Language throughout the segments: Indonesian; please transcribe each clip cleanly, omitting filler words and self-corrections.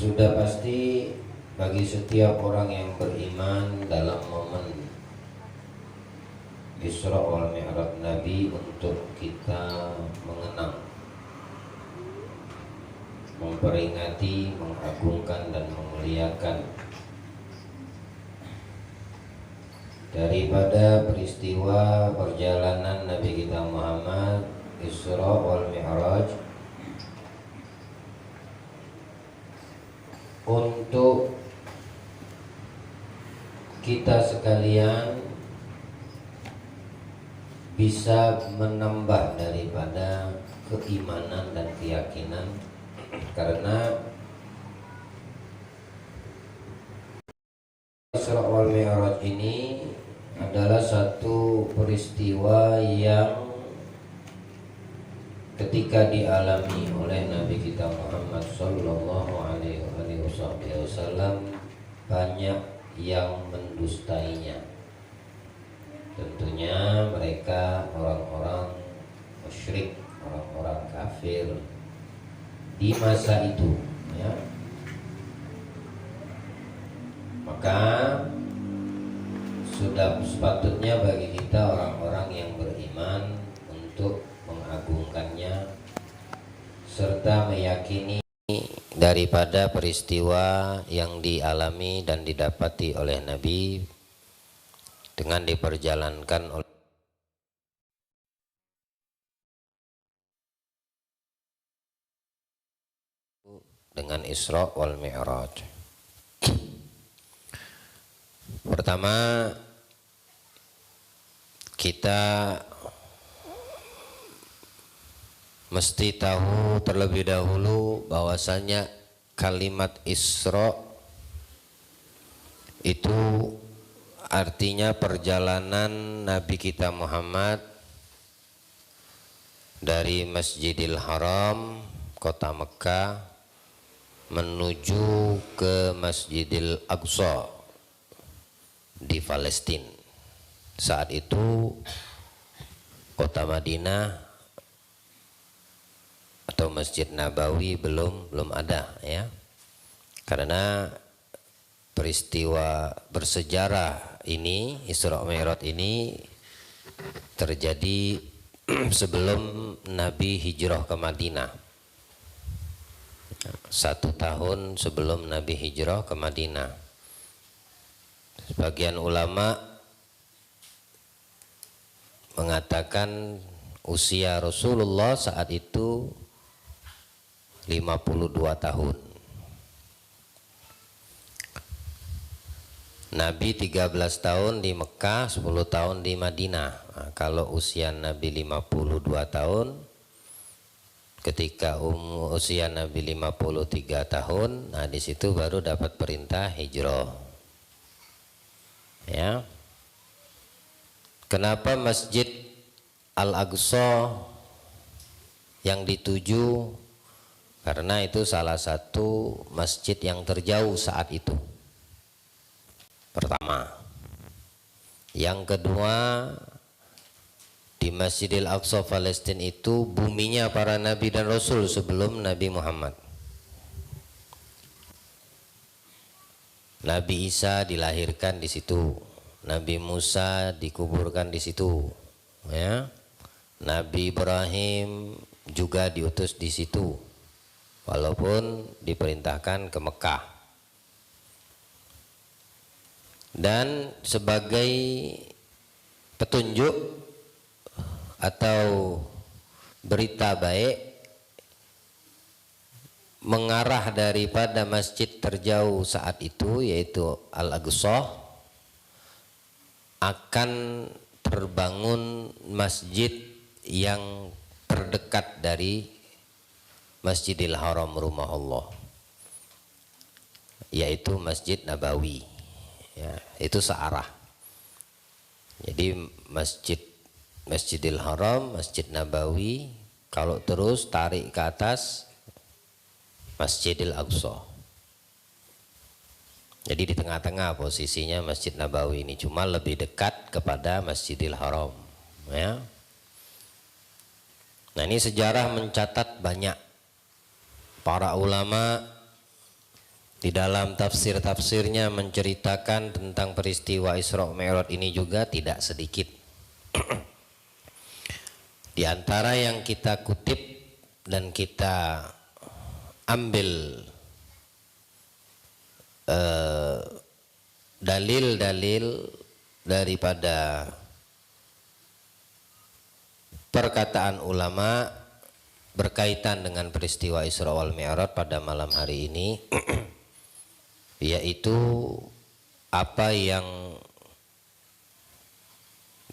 Sudah pasti bagi setiap orang yang beriman dalam momen Isra wal Mi'raj Nabi untuk kita mengenang, memperingati, mengagungkan dan memuliakan daripada peristiwa perjalanan Nabi kita Muhammad Isra wal Mi'raj, untuk kita sekalian bisa menambah daripada keimanan dan keyakinan, karena Isra wal Mi'raj ini adalah satu peristiwa yang ketika dialami oleh Nabi kita Muhammad Sallallahu Alaihi Wasallam, banyak yang mendustainya. Tentunya mereka orang-orang musyrik, orang-orang kafir di masa itu, ya. Maka sudah sepatutnya bagi kita orang-orang yang beriman untuk mengagungkannya serta meyakini daripada peristiwa yang dialami dan didapati oleh Nabi dengan diperjalankan oleh dengan Isra wal Mi'raj. Pertama, kita mesti tahu terlebih dahulu bahwasanya kalimat Isra itu artinya perjalanan Nabi kita Muhammad dari Masjidil Haram, kota Mekah, menuju ke Masjidil Aqsa di Palestina. Saat itu kota Madinah atau Masjid Nabawi belum ada, ya. Karena peristiwa bersejarah ini, Isra Mi'raj ini terjadi sebelum Nabi hijrah ke Madinah. 1 tahun sebelum Nabi hijrah ke Madinah. Sebagian ulama mengatakan usia Rasulullah saat itu 52 tahun. Nabi 13 tahun di Mekah, 10 tahun di Madinah. Nah, kalau usia Nabi 52 tahun, ketika usia Nabi 53 tahun, nah di situ baru dapat perintah hijrah. Ya. Kenapa Masjid Al-Aqsa yang dituju? Karena itu salah satu masjid yang terjauh saat itu. Pertama. Yang kedua, di Masjidil Aqsa Palestina itu buminya para nabi dan rasul sebelum Nabi Muhammad. Nabi Isa dilahirkan di situ, Nabi Musa dikuburkan di situ, ya. Nabi Ibrahim juga diutus di situ, walaupun diperintahkan ke Mekah. Dan sebagai petunjuk atau berita baik mengarah daripada masjid terjauh saat itu, yaitu Al-Aqsa, akan terbangun masjid yang terdekat dari Masjidil Haram, rumah Allah, yaitu Masjid Nabawi, ya, itu searah. Jadi Masjidil Haram, Masjid Nabawi, kalau terus tarik ke atas Masjidil Aqsa. Jadi di tengah-tengah posisinya Masjid Nabawi ini, cuma lebih dekat kepada Masjidil Haram, ya. Nah, ini sejarah mencatat banyak para ulama Di dalam tafsir-tafsirnya menceritakan tentang peristiwa Isra Mi'raj ini juga tidak sedikit. Di antara yang kita kutip dan kita ambil dalil-dalil daripada perkataan ulama berkaitan dengan peristiwa Isra wal Mi'raj pada malam hari ini yaitu apa yang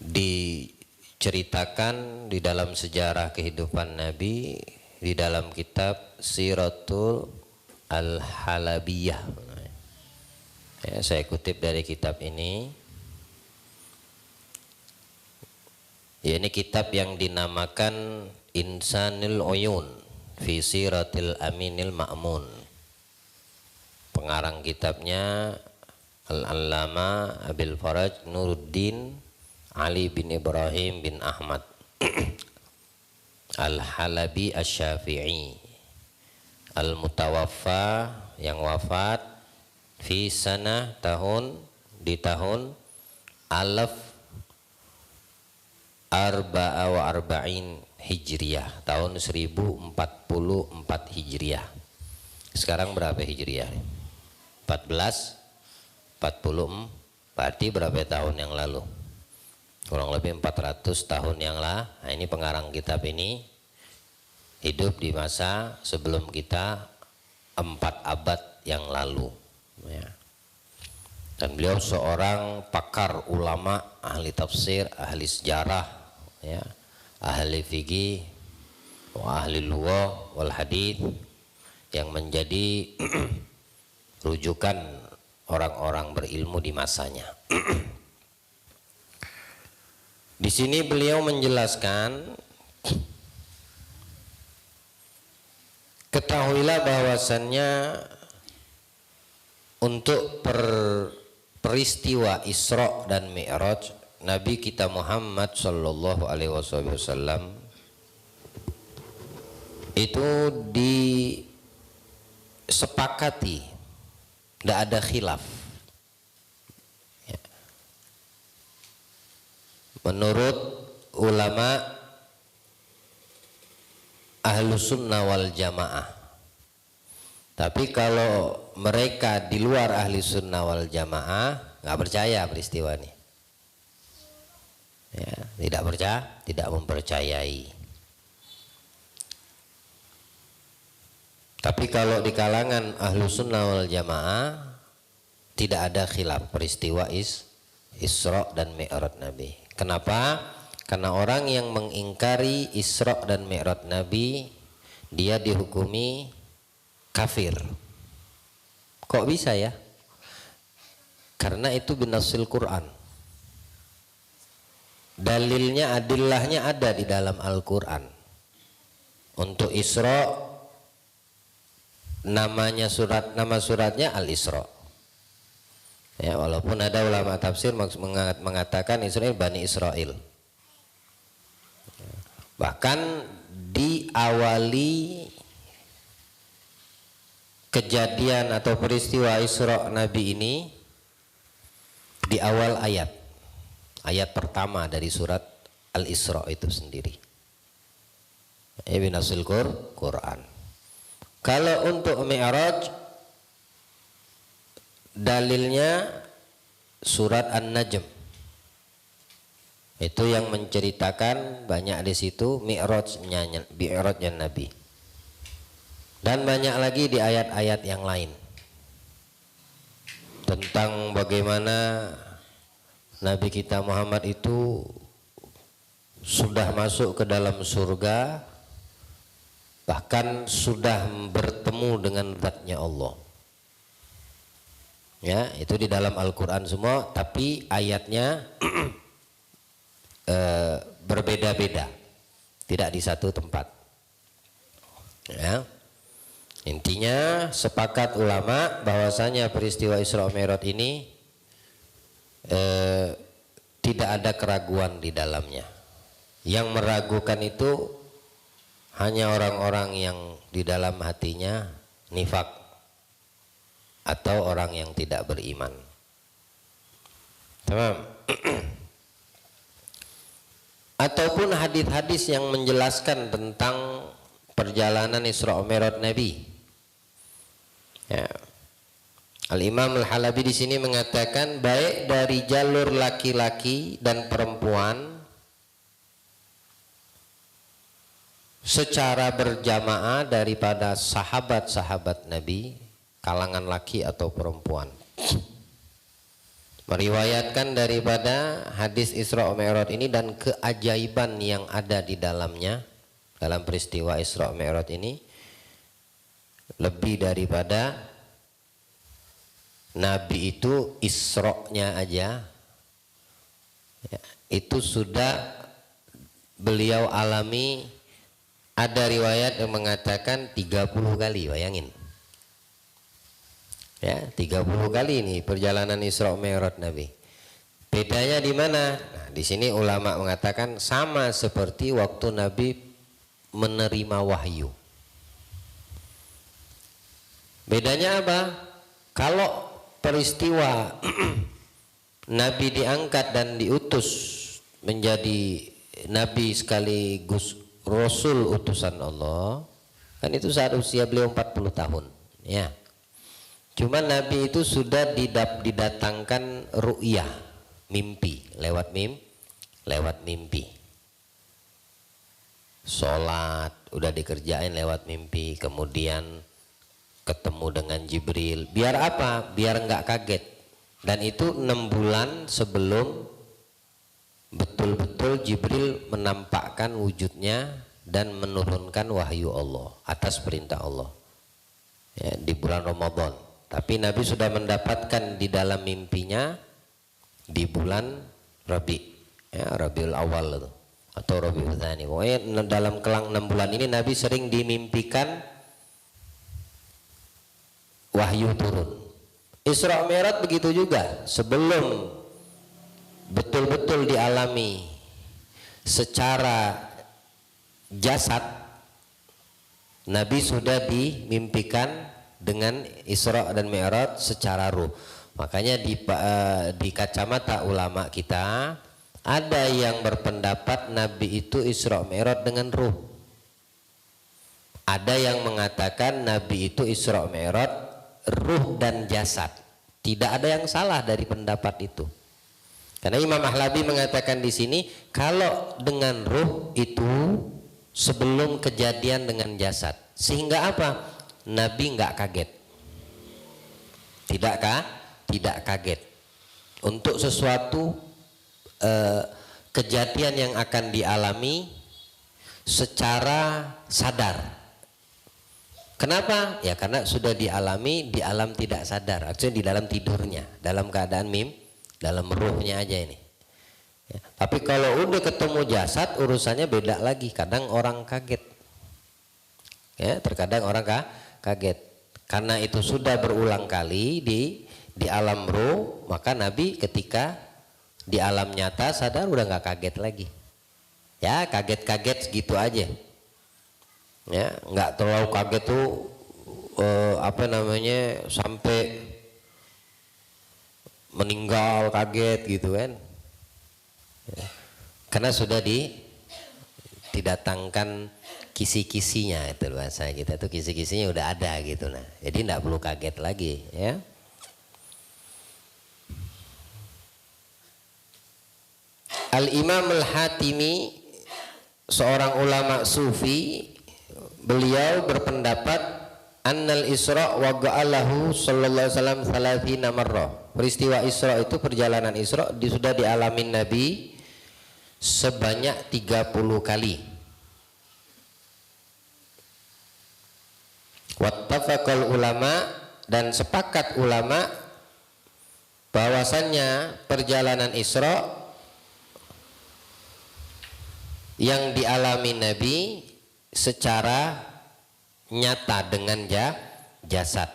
diceritakan di dalam sejarah kehidupan Nabi di dalam kitab Siratul Al-Halabiyah. Ya, saya kutip dari kitab ini. Ya, ini kitab yang dinamakan Insanul Uyun fi Siratil Aminil Ma'mun. Pengarang kitabnya Al-Allama Abil Faraj Nuruddin Ali bin Ibrahim bin Ahmad Al-Halabi Asy-Syafi'i Al-Mutawaffa, yang wafat fi sana di tahun alaf arba'a wa arba'in Hijriyah, tahun 1044 Hijriyah. Sekarang berapa Hijriyah? 14 40, berarti berapa tahun yang lalu? Kurang lebih 400 tahun yang lalu. Nah, ini pengarang kitab ini hidup di masa sebelum kita 4 abad yang lalu. Ya. Dan beliau seorang pakar ulama, ahli tafsir, ahli sejarah, ya, ahli fikih, ahli lughah wal hadits, yang menjadi rujukan orang-orang berilmu di masanya. Di sini beliau menjelaskan, ketahuilah bahwasannya untuk peristiwa Isra dan Mi'raj Nabi kita Muhammad sallallahu alaihi wasallam itu disepakati, tidak ada khilaf. Ya. Menurut ulama Ahlus Sunnah wal Jamaah. Tapi kalau mereka di luar ahli sunnah wal jamaah nggak percaya peristiwa ini, ya, tidak percaya, tidak mempercayai. Tapi kalau di kalangan ahli sunnah wal jamaah tidak ada khilaf peristiwa Isra dan Mi'raj Nabi. Kenapa? Karena orang yang mengingkari Isra dan Mi'raj Nabi, dia dihukumi kafir. Kok bisa ya? Karena itu binasil Quran. Dalilnya, adillahnya ada di dalam Al-Quran. Untuk Isra, nama suratnya Al-Isra. Ya, walaupun ada ulama tafsir mengatakan Israel Bani Israel. Bahkan diawali kejadian atau peristiwa Isra Nabi ini di awal ayat pertama dari surat Al-Isra itu sendiri. Ibn Asil Quran. Kalau untuk Mi'raj dalilnya surat An-Najm. Itu yang menceritakan banyak di situ Mi'rajnya Nabi. Dan banyak lagi di ayat-ayat yang lain tentang bagaimana Nabi kita Muhammad itu sudah masuk ke dalam surga, bahkan sudah bertemu dengan zatnya Allah. Ya, itu di dalam Al-Quran semua, tapi ayatnya berbeda-beda, tidak di satu tempat. Ya. Intinya sepakat ulama bahwasanya peristiwa Isra Mi'raj ini tidak ada keraguan di dalamnya. Yang meragukan itu hanya orang-orang yang di dalam hatinya nifak, atau orang yang tidak beriman. Tamam. Ataupun hadis-hadis yang menjelaskan tentang perjalanan Isra Mi'raj Nabi. Ya. Al-Imam Al-Halabi di sini mengatakan baik dari jalur laki-laki dan perempuan secara berjamaah daripada sahabat-sahabat Nabi, kalangan laki atau perempuan, meriwayatkan daripada hadis Isra Mi'raj ini dan keajaiban yang ada di dalamnya dalam peristiwa Isra Mi'raj ini lebih daripada Nabi itu Isra-nya aja ya, itu sudah beliau alami. Ada riwayat yang mengatakan 30 kali, bayangin. Ya, 30 kali ini perjalanan Isra Mi'raj Nabi. Bedanya di mana? Nah, di sini ulama mengatakan sama seperti waktu Nabi menerima wahyu. Bedanya apa? Kalau peristiwa Nabi diangkat dan diutus menjadi Nabi sekaligus Rasul utusan Allah, kan itu saat usia beliau 40 tahun ya. Cuma Nabi itu sudah didatangkan ru'yah, mimpi, lewat mimpi. Sholat udah dikerjain lewat mimpi, kemudian ketemu dengan Jibril. Biar apa? Biar nggak kaget. Dan itu 6 bulan sebelum betul-betul Jibril menampakkan wujudnya dan menurunkan wahyu Allah atas perintah Allah ya, di bulan Ramadan. Tapi Nabi sudah mendapatkan di dalam mimpinya di bulan Rabi ya, Rabiul Awal itu, atau Rabiul Tsani. Pokoknya dalam kelang 6 bulan ini Nabi sering dimimpikan wahyu turun. Isra Mi'raj begitu juga, sebelum betul-betul dialami secara jasad, Nabi sudah dimimpikan dengan Isra dan Mi'raj secara ruh. Makanya di kacamata ulama kita ada yang berpendapat Nabi itu Isra Mi'raj dengan ruh. Ada yang mengatakan Nabi itu Isra Mi'raj ruh dan jasad. Tidak ada yang salah dari pendapat itu. Karena Imam Ahlabi mengatakan di sini kalau dengan ruh itu sebelum kejadian dengan jasad, sehingga apa? Nabi nggak kaget. Tidak kaget untuk sesuatu kejadian yang akan dialami secara sadar. Kenapa? Ya karena sudah dialami di alam tidak sadar, artinya di dalam tidurnya, dalam keadaan dalam ruhnya aja ini ya. Tapi kalau udah ketemu jasad urusannya beda lagi. Kadang orang kaget ya, terkadang orang kaget karena itu sudah berulang kali di alam ruh. Maka Nabi ketika di alam nyata sadar udah nggak kaget lagi ya, kaget-kaget segitu aja ya, nggak terlalu kaget tuh sampai meninggal kaget gitu kan ya. Karena sudah didatangkan kisi-kisinya, itu bahasa kita tuh kisi-kisinya udah ada gitu. Nah jadi tidak perlu kaget lagi ya. Al-Imam Al-Hatimi seorang ulama sufi, beliau berpendapat annal Isra waqa'alahu sallallahu alaihi wasallam 30 marrah. Peristiwa Isra itu, perjalanan Isra sudah dialamin Nabi sebanyak 30 kali. Wattafaqal ulama, dan sepakat ulama bahwasannya perjalanan Isra yang dialami Nabi secara nyata dengan jasad,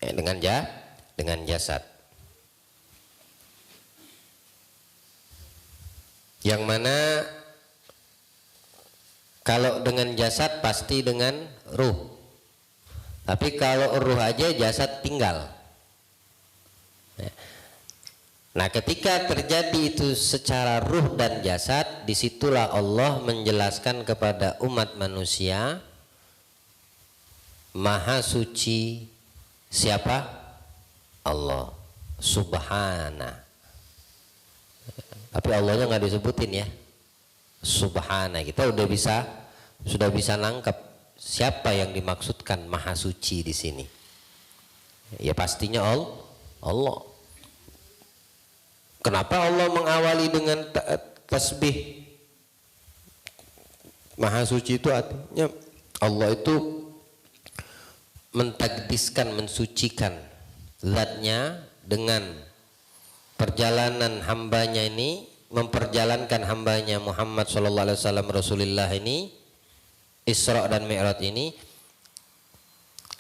dengan jasad. Yang mana kalau dengan jasad pasti dengan ruh. Tapi kalau ruh aja jasad tinggal. Nah, ketika terjadi itu secara ruh dan jasad, disitulah Allah menjelaskan kepada umat manusia, Maha Suci siapa? Allah Subhana. Tapi Allahnya nggak disebutin ya, Subhana. Kita sudah bisa nangkep siapa yang dimaksudkan Maha Suci di sini. Ya pastinya Allah. Kenapa Allah mengawali dengan tasbih? Maha Suci itu artinya Allah itu mentakdiskan, mensucikan zatnya dengan perjalanan hambanya ini, memperjalankan hambanya Muhammad SAW Rasulullah ini, Isra dan Mi'raj ini,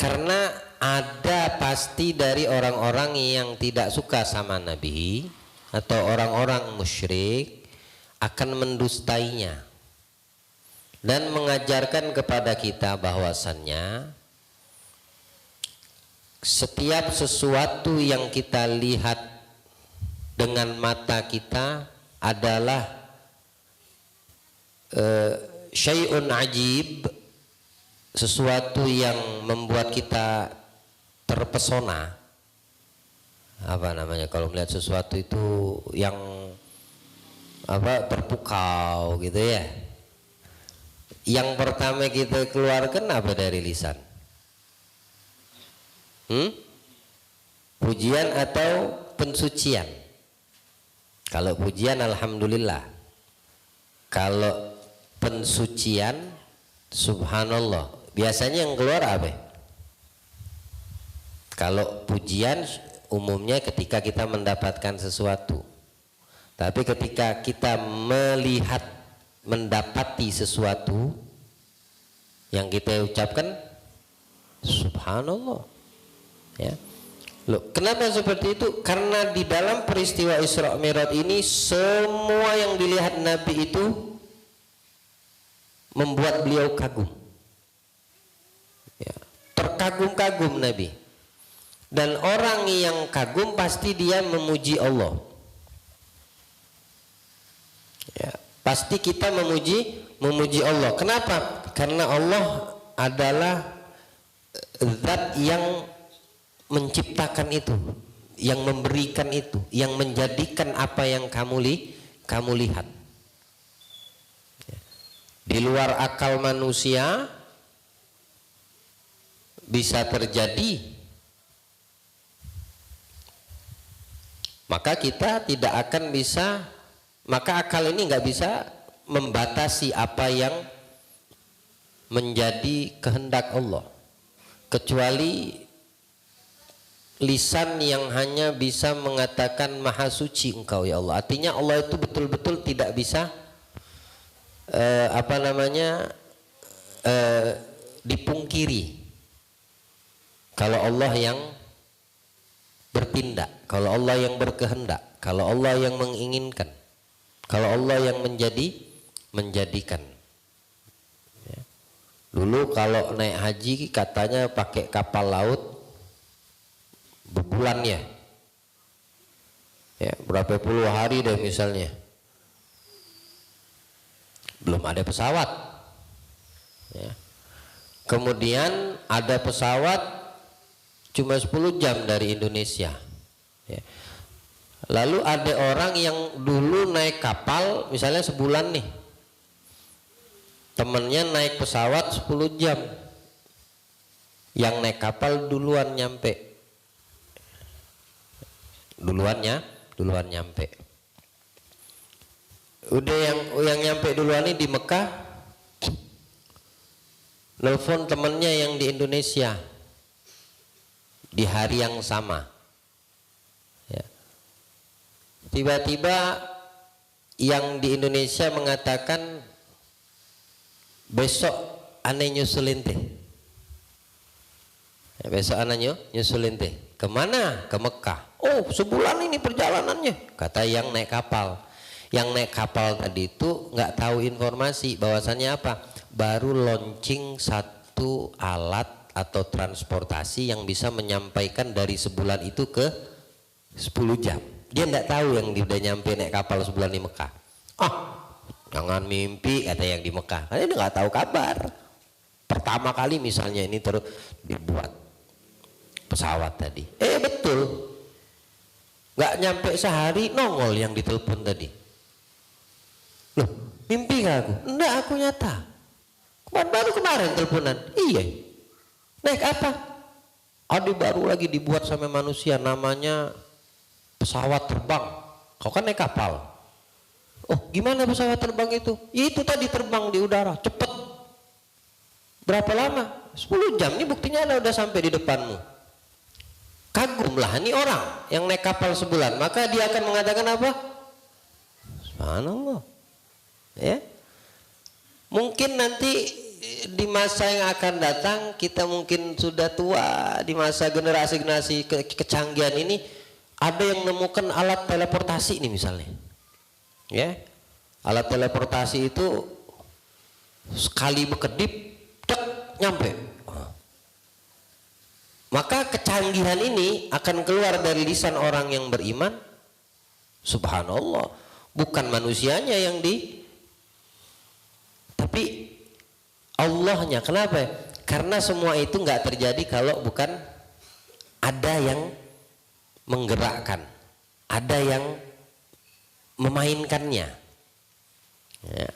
karena ada pasti dari orang-orang yang tidak suka sama Nabi atau orang-orang musyrik akan mendustainya dan mengajarkan kepada kita bahwasannya setiap sesuatu yang kita lihat dengan mata kita adalah syai'un ajib, sesuatu yang membuat kita terpesona. Apa namanya kalau melihat sesuatu itu yang terpukau gitu ya. Yang pertama kita keluarkan apa dari lisan? Pujian atau pensucian? Kalau pujian alhamdulillah. Kalau pensucian subhanallah. Biasanya yang keluar apa? Kalau pujian umumnya ketika kita mendapatkan sesuatu. Tapi ketika kita melihat, mendapati sesuatu yang kita ucapkan subhanallah. Ya. Loh, kenapa seperti itu? Karena di dalam peristiwa Isra Mi'raj ini semua yang dilihat Nabi itu membuat beliau kagum. Ya, terkagum-kagum Nabi. Dan orang yang kagum pasti dia memuji Allah. Ya, pasti kita memuji Allah. Kenapa? Karena Allah adalah zat yang menciptakan itu, yang memberikan itu, yang menjadikan apa yang kamu lihat. Ya. Di luar akal manusia bisa terjadi. Maka kita tidak akan bisa, maka akal ini nggak bisa membatasi apa yang menjadi kehendak Allah, kecuali lisan yang hanya bisa mengatakan Maha Suci Engkau ya Allah. Artinya Allah itu betul-betul tidak bisa dipungkiri. Kalau Allah yang bertindak, kalau Allah yang berkehendak, kalau Allah yang menginginkan, kalau Allah yang menjadikan. Ya. Dulu kalau naik haji katanya pakai kapal laut berbulan ya, berapa puluh hari deh misalnya, belum ada pesawat. Ya. Kemudian ada pesawat cuma 10 jam dari Indonesia. Ya. Lalu ada orang yang dulu naik kapal misalnya sebulan nih, temennya naik pesawat 10 jam, yang naik kapal duluan nyampe, duluan nyampe. Udah yang nyampe duluan ini di Mekah, nelfon temennya yang di Indonesia di hari yang sama. Ya. Tiba-tiba yang di Indonesia mengatakan besok ane nyusulin teh. Ya, besok ane nyusulin teh. Kemana? Ke Mekah. Oh, sebulan ini perjalanannya, kata yang naik kapal. Yang naik kapal tadi itu nggak tahu informasi bahwasannya apa, baru launching satu alat atau transportasi yang bisa menyampaikan dari sebulan itu ke 10 jam. Dia tidak tahu yang udah nyampe naik kapal sebulan di Mekah. Jangan mimpi ada yang di Mekah, karena dia nggak tahu kabar. Pertama kali misalnya ini terus dibuat pesawat tadi, betul, nggak nyampe sehari nongol yang ditelepon tadi. Loh, mimpi gak aku? Enggak, aku nyata. Baru kemarin teleponan. Iya. Naik apa? Baru lagi dibuat sama manusia, namanya pesawat terbang. Kau kan naik kapal. Oh, gimana pesawat terbang itu? Ya itu tadi terbang di udara, cepet. Berapa lama? 10 jam. Ini buktinya udah sampai di depanmu. Kagumlah ini orang yang naik kapal sebulan, maka dia akan mengatakan apa? Subhanallah. Ya. Mungkin nanti di masa yang akan datang kita mungkin sudah tua, di masa generasi-generasi kecanggihan ini ada yang menemukan alat teleportasi ini misalnya. Ya. Alat teleportasi itu sekali berkedip nyampe. Maka kecanggihan ini akan keluar dari lisan orang yang beriman. Subhanallah, bukan manusianya yang tapi Allahnya. Kenapa? Karena semua itu nggak terjadi kalau bukan ada yang menggerakkan, ada yang memainkannya. Ya.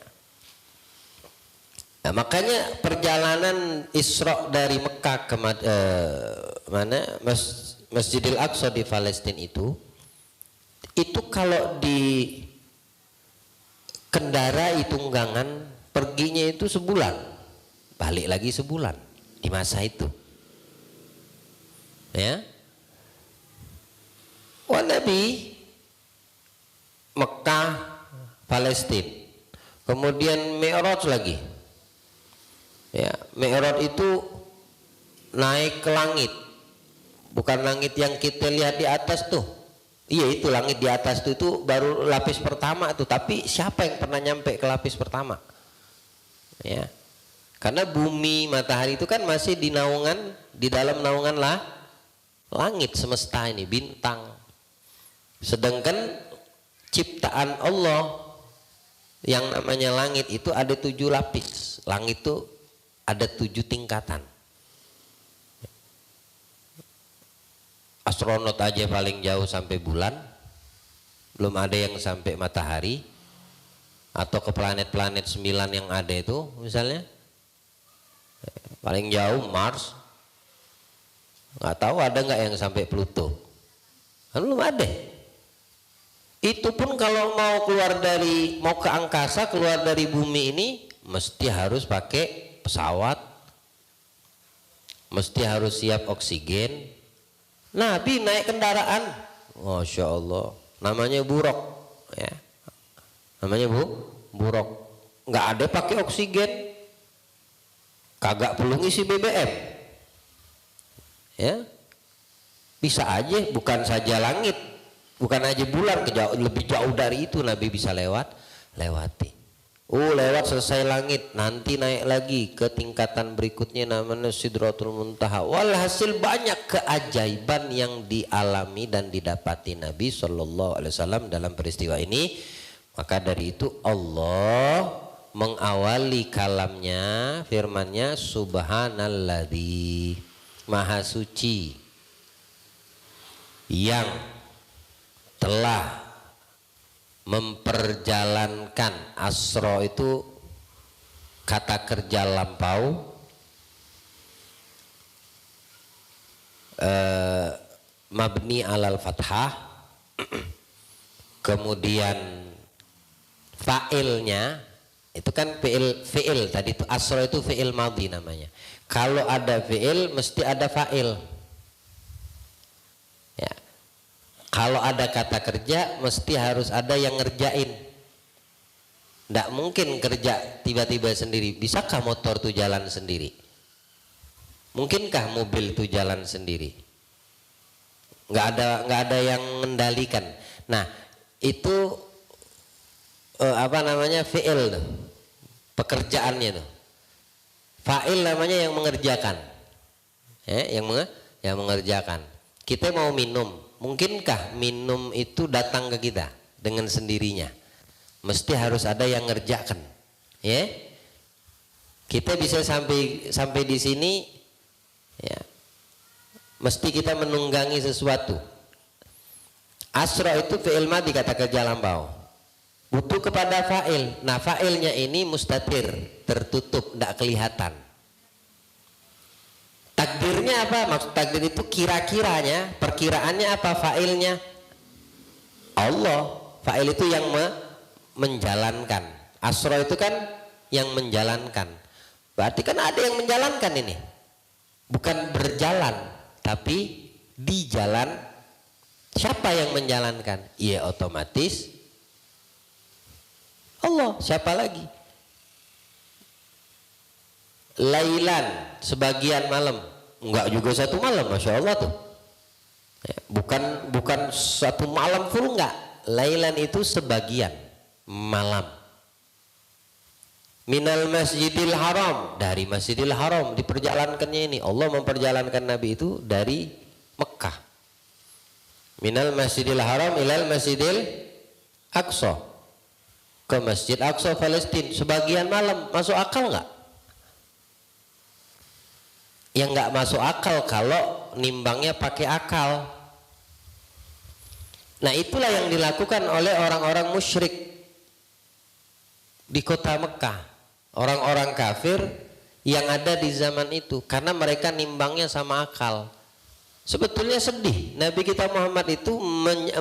Nah, makanya perjalanan Isra dari Mekah ke Masjidil Aqsa di Palestina itu kalau di kendarai tunggangan perginya itu sebulan, balik lagi sebulan di masa itu. Ya. Wah, Nabi Mekah, Palestina, kemudian Mi'raj lagi. Ya, Mi'raj itu naik ke langit, bukan langit yang kita lihat di atas tuh. Iya, itu langit di atas tuh, itu baru lapis pertama tuh. Tapi siapa yang pernah nyampe ke lapis pertama? Ya, karena bumi, matahari itu kan masih di naungan, di dalam naungan lah langit semesta ini, bintang. Sedangkan ciptaan Allah yang namanya langit itu ada 7 lapis. Langit itu ada 7 tingkatan. Astronot aja paling jauh sampai bulan, belum ada yang sampai matahari atau ke planet-planet 9 yang ada itu misalnya. Paling jauh Mars, nggak tahu ada nggak yang sampai Pluto, kan belum ada. Itu pun kalau mau mau ke angkasa, keluar dari bumi ini mesti harus pakai pesawat, mesti harus siap oksigen. Nabi naik kendaraan, Masya Allah, namanya buruk, ya, namanya buruk, nggak ada pakai oksigen, kagak perlu ngisi BBM, ya, bisa aja, bukan saja langit, bukan aja bulan, lebih jauh dari itu Nabi bisa lewati. Lewat selesai langit, nanti naik lagi ke tingkatan berikutnya namanya Sidratul Muntaha. Walhasil banyak keajaiban yang dialami dan didapati Nabi Shallallahu Alaihi Wasallam dalam peristiwa ini. Maka dari itu Allah mengawali kalamnya, firmannya Subhanalladzi, Maha Suci, yang telah memperjalankan. Asro itu kata kerja lampau, mabni alal fathah, kemudian fa'ilnya itu kan fi'il tadi itu. Asro itu fi'il madhi namanya. Kalau ada fi'il mesti ada fa'il. Ya. Kalau ada kata kerja mesti harus ada yang ngerjain. Tidak mungkin kerja tiba-tiba sendiri. Bisakah motor tuh jalan sendiri? Mungkinkah mobil tuh jalan sendiri? Nggak ada yang mengendalikan. Nah, itu apa namanya, fi'il tuh, pekerjaannya tuh. Fa'il namanya yang mengerjakan. yang mengerjakan. Kita mau minum, mungkinkah minum itu datang ke kita dengan sendirinya? Mesti harus ada yang ngerjakan, ya. Kita bisa sampai di sini, ya. Mesti kita menunggangi sesuatu. Asra itu fi'il madhi kata kerja lampau. Butuh kepada fa'il. Nah, fa'ilnya ini mustatir, tertutup, tidak kelihatan. Takdirnya apa? Maksud takdir itu kira-kiranya, perkiraannya apa? Fa'ilnya Allah. Fa'il itu yang menjalankan. Asra itu kan yang menjalankan. Berarti kan ada yang menjalankan ini. Bukan berjalan, tapi di jalan. Siapa yang menjalankan? Ya otomatis Allah. Siapa lagi? Lailan, sebagian malam. Enggak juga satu malam, Masya Allah tuh. Ya, bukan satu malam full, enggak. Lailan itu sebagian malam. Minal masjidil haram, dari masjidil haram diperjalankannya ini. Allah memperjalankan Nabi itu dari Mekah. Minal masjidil haram ilal masjidil aqsa, ke masjid Aqsa Palestina sebagian malam. Masuk akal nggak? Yang nggak masuk akal kalau nimbangnya pakai akal. Nah, itulah yang dilakukan oleh orang-orang musyrik di kota Mekah, orang-orang kafir yang ada di zaman itu, karena mereka nimbangnya sama akal. Sebetulnya sedih, Nabi kita Muhammad itu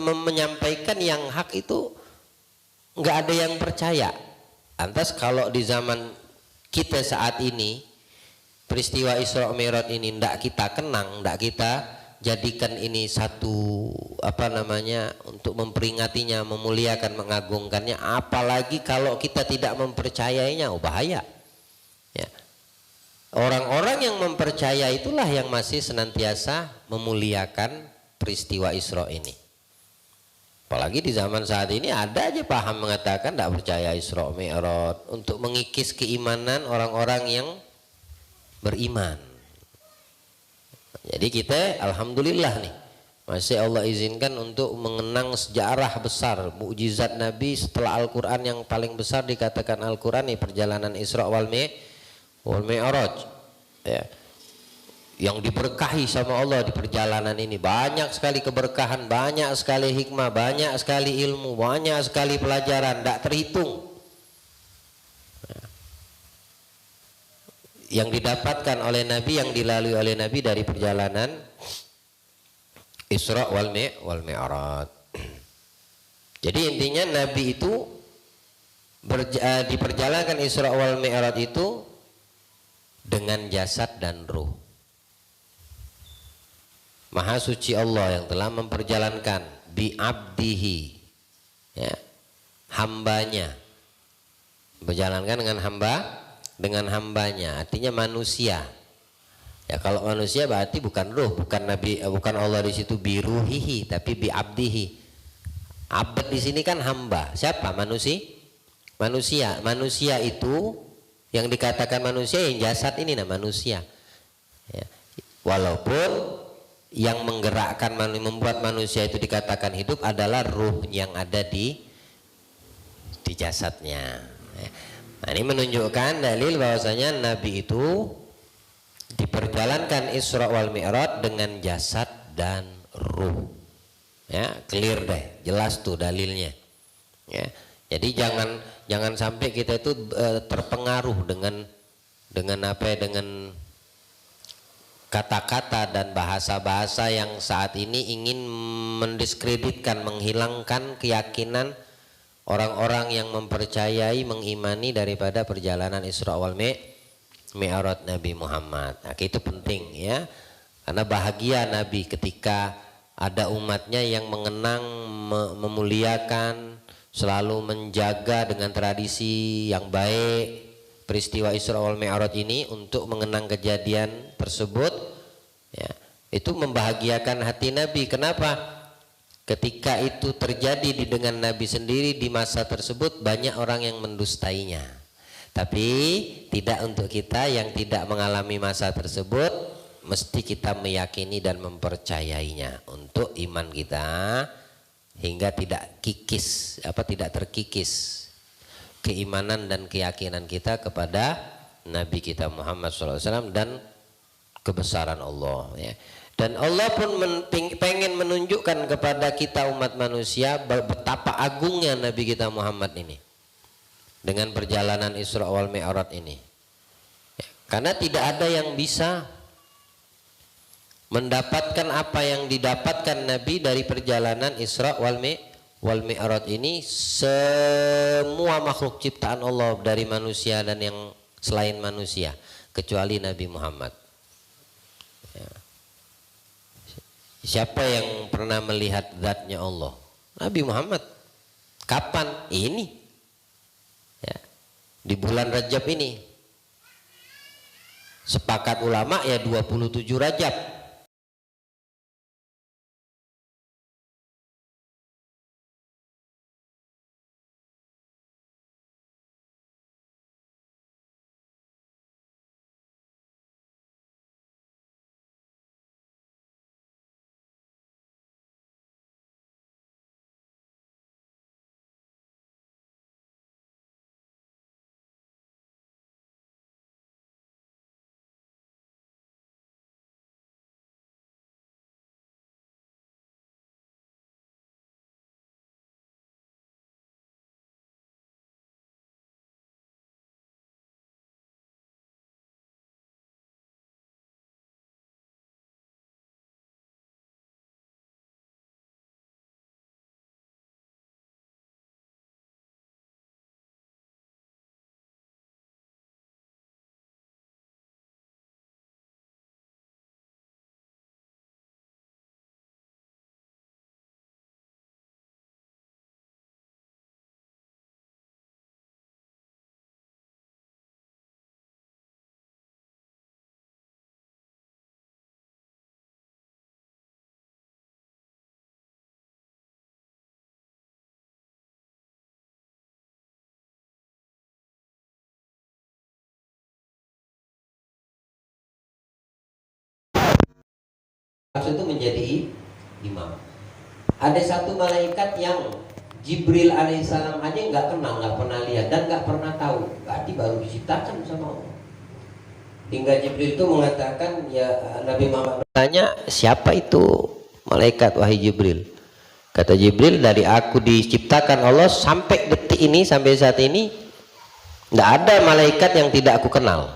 menyampaikan yang hak itu nggak ada yang percaya. Lantas kalau di zaman kita saat ini peristiwa Isra Mi'raj ini ndak kita kenang, ndak kita jadikan ini satu untuk memperingatinya, memuliakan, mengagungkannya, apalagi kalau kita tidak mempercayainya, bahaya. Ya. Orang-orang yang mempercaya itulah yang masih senantiasa memuliakan peristiwa Isra ini. Apalagi di zaman saat ini ada aja paham mengatakan tidak percaya Isra Mi'raj untuk mengikis keimanan orang-orang yang beriman. Jadi kita alhamdulillah nih masih Allah izinkan untuk mengenang sejarah besar mukjizat Nabi setelah Al-Quran. Yang paling besar dikatakan Al-Quran nih perjalanan Isra wal Mi'raj, ya, yang diberkahi sama Allah di perjalanan ini. Banyak sekali keberkahan, banyak sekali hikmah, banyak sekali ilmu, banyak sekali pelajaran, tidak terhitung yang didapatkan oleh Nabi, yang dilalui oleh Nabi dari perjalanan Isra wal Mi'raj. Jadi intinya Nabi itu diperjalankan Isra wal Mi'raj itu dengan jasad dan ruh. Maha suci Allah yang telah memperjalankan bi abdihi, ya, hambanya, berjalankan dengan hambanya, artinya manusia. Ya, kalau manusia berarti bukan ruh, bukan Nabi, bukan Allah di situ biruhihi, tapi bi abdihi. Abd di sini kan hamba. Siapa? Manusia. Manusia itu yang dikatakan manusia yang jasad ini manusia. Ya. Walaupun yang menggerakkan, membuat manusia itu dikatakan hidup adalah ruh yang ada di jasadnya. Ya. Nah, ini menunjukkan dalil bahwasanya Nabi itu diperjalankan Isra wal Mi'raj dengan jasad dan ruh. Ya, clear deh, jelas tuh dalilnya. Ya. Jadi jangan sampai kita itu terpengaruh dengan kata-kata dan bahasa-bahasa yang saat ini ingin mendiskreditkan, menghilangkan keyakinan orang-orang yang mempercayai, mengimani daripada perjalanan Isra wal Mi'raj Nabi Muhammad. Nah, itu penting ya, karena bahagia Nabi ketika ada umatnya yang mengenang, memuliakan, selalu menjaga dengan tradisi yang baik peristiwa Isra wal Mi'raj ini untuk mengenang kejadian tersebut. Ya, itu membahagiakan hati Nabi. Kenapa? Ketika itu terjadi dengan Nabi sendiri di masa tersebut, banyak orang yang mendustainya. Tapi tidak untuk kita yang tidak mengalami masa tersebut, mesti kita meyakini dan mempercayainya untuk iman kita hingga tidak tidak terkikis keimanan dan keyakinan kita kepada Nabi kita Muhammad SAW dan kebesaran Allah ya. Dan Allah pun pengen menunjukkan kepada kita umat manusia betapa agungnya Nabi kita Muhammad ini dengan perjalanan Isra wal Mi'raj ini ya. Karena tidak ada yang bisa mendapatkan apa yang didapatkan Nabi dari perjalanan Isra wal Mi'raj ini. Semua makhluk ciptaan Allah dari manusia dan yang selain manusia kecuali Nabi Muhammad ya. Siapa yang pernah melihat zatnya Allah? Nabi Muhammad. Kapan? Ini ya, di bulan Rajab ini. Sepakat ulama ya 27 Rajab. Itu menjadi imam. Ada satu malaikat yang Jibril alaihissalam aja nggak kenal, nggak pernah lihat dan nggak pernah tahu, berarti baru diciptakan sama Allah. Hingga Jibril itu mengatakan, ya Nabi Muhammad tanya, siapa itu malaikat wahai Jibril? Kata Jibril, dari aku diciptakan Allah sampai detik ini, sampai saat ini nggak ada malaikat yang tidak aku kenal,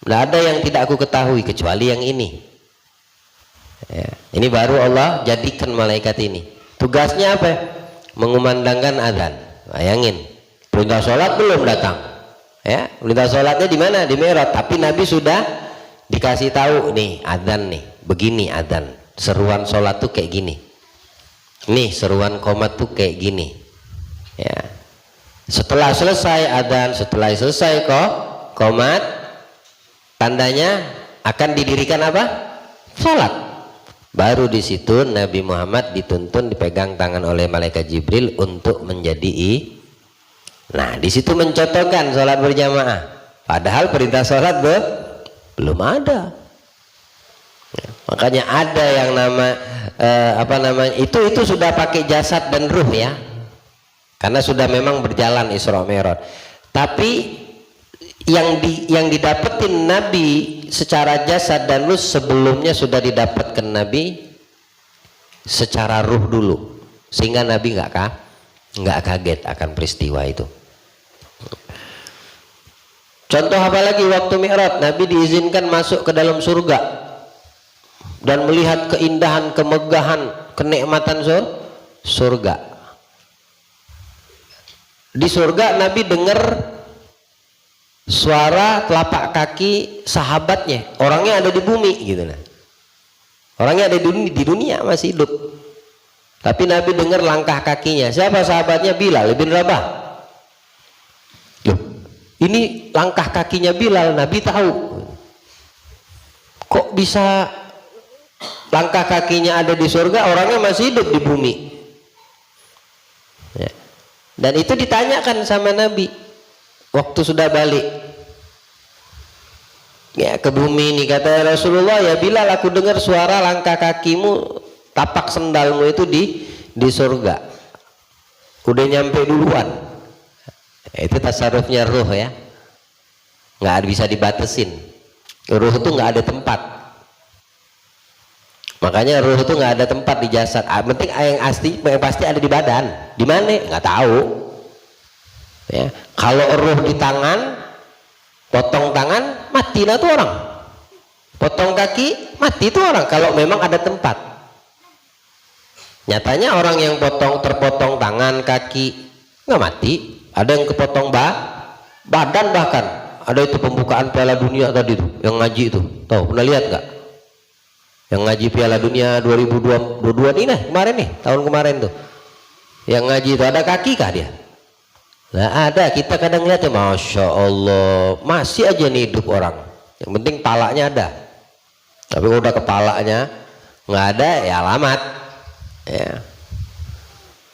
nggak ada yang tidak aku ketahui kecuali yang ini. Ya, ini baru Allah jadikan malaikat ini. Tugasnya apa? Mengumandangkan azan. Bayangin, perintah sholat belum datang. Ya, perintah sholatnya di mana? Di Mi'raj. Tapi Nabi sudah dikasih tahu nih azan nih, begini azan. Seruan sholat tuh kayak gini. Nih seruan qomat tuh kayak gini. Ya. Setelah selesai azan, setelah selesai qomat, tandanya akan didirikan apa? Sholat. Baru di situ Nabi Muhammad dituntun, dipegang tangan oleh malaikat Jibril untuk menjadi Nah, di situ mencontohkan sholat berjamaah. Padahal perintah sholat belum ada. Ya, makanya ada yang itu sudah pakai jasad dan ruh ya. Karena sudah memang berjalan Isra Mi'raj. Tapi yang didapetin Nabi secara jasad dan ruh sebelumnya sudah didapatkan Nabi secara ruh dulu, sehingga Nabi nggak kaget akan peristiwa itu. Contoh apa lagi? Waktu Mi'raj Nabi diizinkan masuk ke dalam surga dan melihat keindahan, kemegahan, kenikmatan surga. Di surga Nabi dengar suara telapak kaki sahabatnya, orangnya ada di bumi gitu nah. Orangnya ada di dunia masih hidup. Tapi Nabi dengar langkah kakinya. Siapa sahabatnya? Bilal bin Rabah. Loh, ini langkah kakinya Bilal, Nabi tahu. Kok bisa langkah kakinya ada di surga, orangnya masih hidup di bumi? Ya. Dan itu ditanyakan sama Nabi waktu sudah balik. ya ke bumi ini. Kata Rasulullah, ya Bilal, aku dengar suara langkah kakimu, tapak sendalmu itu di surga. Udah nyampe duluan. Itu tasarrufnya ruh ya, nggak bisa dibatasin. Ruh itu nggak ada tempat. Makanya ruh itu nggak ada tempat di jasad. Penting yang pasti ada di badan. Di mana? Nggak tahu. Ya. Kalau ruh di tangan, potong tangan, mati lah tuh orang. Potong kaki, mati tuh orang. Kalau memang ada tempat. Nyatanya orang yang terpotong tangan, kaki, nggak mati. Ada yang kepotong badan bahkan. Ada itu pembukaan Piala Dunia tadi tuh, yang ngaji itu. Tahu? Pernah lihat nggak? Yang ngaji Piala Dunia 2022 ini kemarin nih, tahun kemarin tuh. Yang ngaji itu ada kaki kah dia? Nah ada, kita kadang lihat ya, Masya Allah, masih aja nih hidup orang. Yang penting palanya ada. Tapi kalau udah kepalanya nggak ada, ya alamat. Ya.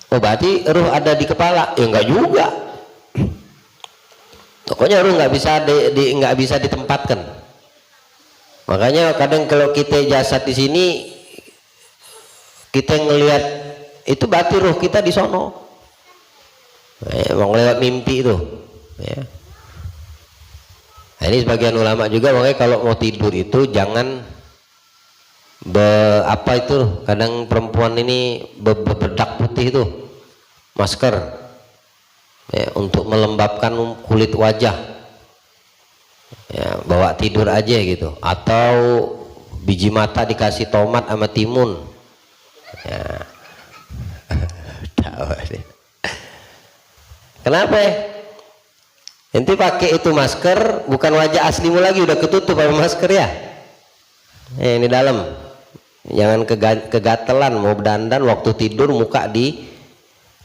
Oh berarti ruh ada di kepala? Ya enggak juga. Pokoknya ruh nggak bisa ditempatkan. Makanya kadang kalau kita jasad di sini, kita ngelihat itu berarti ruh kita di sono. Mau lewat mimpi itu. Ya. Nah, ini sebagian ulama juga, makanya kalau mau tidur itu jangan apa itu, kadang perempuan ini bedak putih itu, masker, ya, untuk melembabkan kulit wajah. Ya, bawa tidur aja gitu, atau biji mata dikasih tomat sama timun. Ya. Kenapa ya? Nanti pakai itu masker, bukan wajah aslimu lagi, udah ketutup sama masker ya. Ini dalam, jangan kegatelan mau dandan waktu tidur muka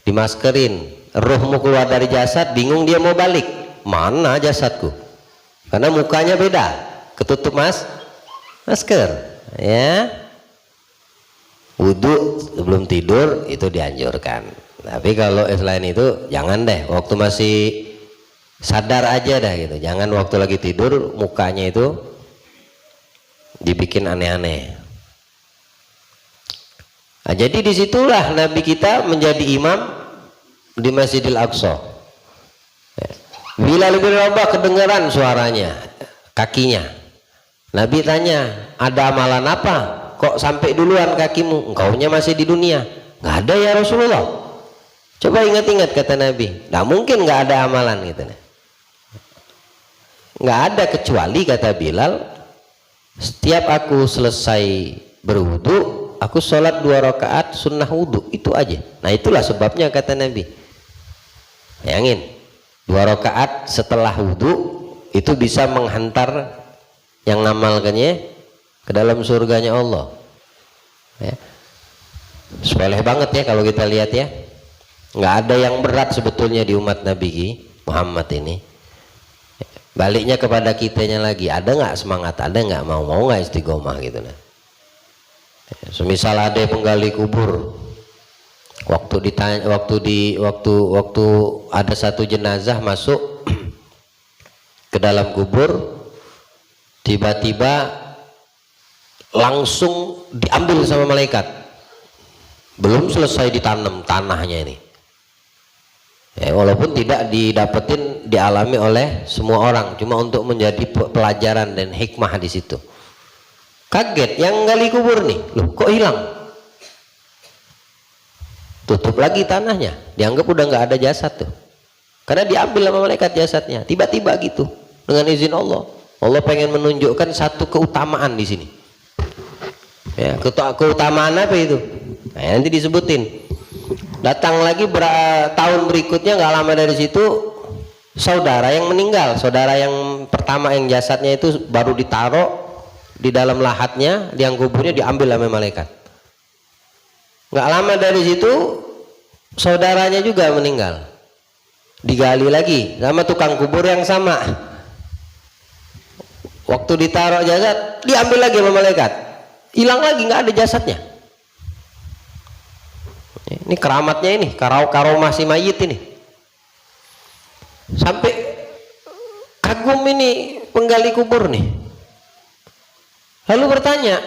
dimaskerin. Ruhmu keluar dari jasad, bingung dia mau balik, mana jasadku? Karena mukanya beda, ketutup masker. Ya, wudhu sebelum tidur itu dianjurkan. Tapi kalau selain itu jangan deh, waktu masih sadar aja dah gitu. Jangan waktu lagi tidur mukanya itu dibikin aneh-aneh. Nah, jadi disitulah Nabi kita menjadi imam di Masjidil Aqsa. Bilal bin Rabah kedengaran suaranya, kakinya. Nabi tanya, ada amalan apa? Kok sampai duluan kakimu? Engkaunya masih di dunia. Nggak ada ya Rasulullah. Coba ingat-ingat kata Nabi. Nggak mungkin nggak ada amalan gitu. Nggak ada kecuali kata Bilal, setiap aku selesai berwudu, aku sholat 2 rakaat sunnah wudu, itu aja. Nah itulah sebabnya kata Nabi. Bayangin, 2 rakaat setelah wudu itu bisa menghantar yang ngamalkannya ke dalam surganya Allah. Ya. Sepele banget ya kalau kita lihat ya. Nggak ada yang berat sebetulnya di umat Nabi Muhammad ini. Baliknya kepada kitanya lagi, ada nggak semangat, ada nggak mau nggak istiqomah gitu nah. Semisal ada penggali kubur, waktu ditanya, waktu ada satu jenazah masuk ke dalam kubur, tiba-tiba langsung diambil sama malaikat, belum selesai ditanam tanahnya ini. Ya, walaupun tidak dialami oleh semua orang, cuma untuk menjadi pelajaran dan hikmah di situ. Kaget yang gali kubur nih, loh kok hilang? Tutup lagi tanahnya, dianggap udah nggak ada jasad tuh, karena diambil sama malaikat jasadnya. Tiba-tiba gitu, dengan izin Allah. Allah pengen menunjukkan satu keutamaan di sini. Ya, keutamaan apa itu? Nah, nanti disebutin. Datang lagi tahun berikutnya, nggak lama dari situ, saudara yang meninggal, saudara yang pertama yang jasadnya itu baru ditaruh di dalam lahatnya, liang kuburnya diambil sama malaikat. Nggak lama dari situ saudaranya juga meninggal, digali lagi sama tukang kubur yang sama. Waktu ditaruh jasad diambil lagi sama malaikat, hilang lagi, nggak ada jasadnya. Ini keramatnya ini, karomah si mayit ini. Sampai kagum ini penggali kubur nih. Lalu bertanya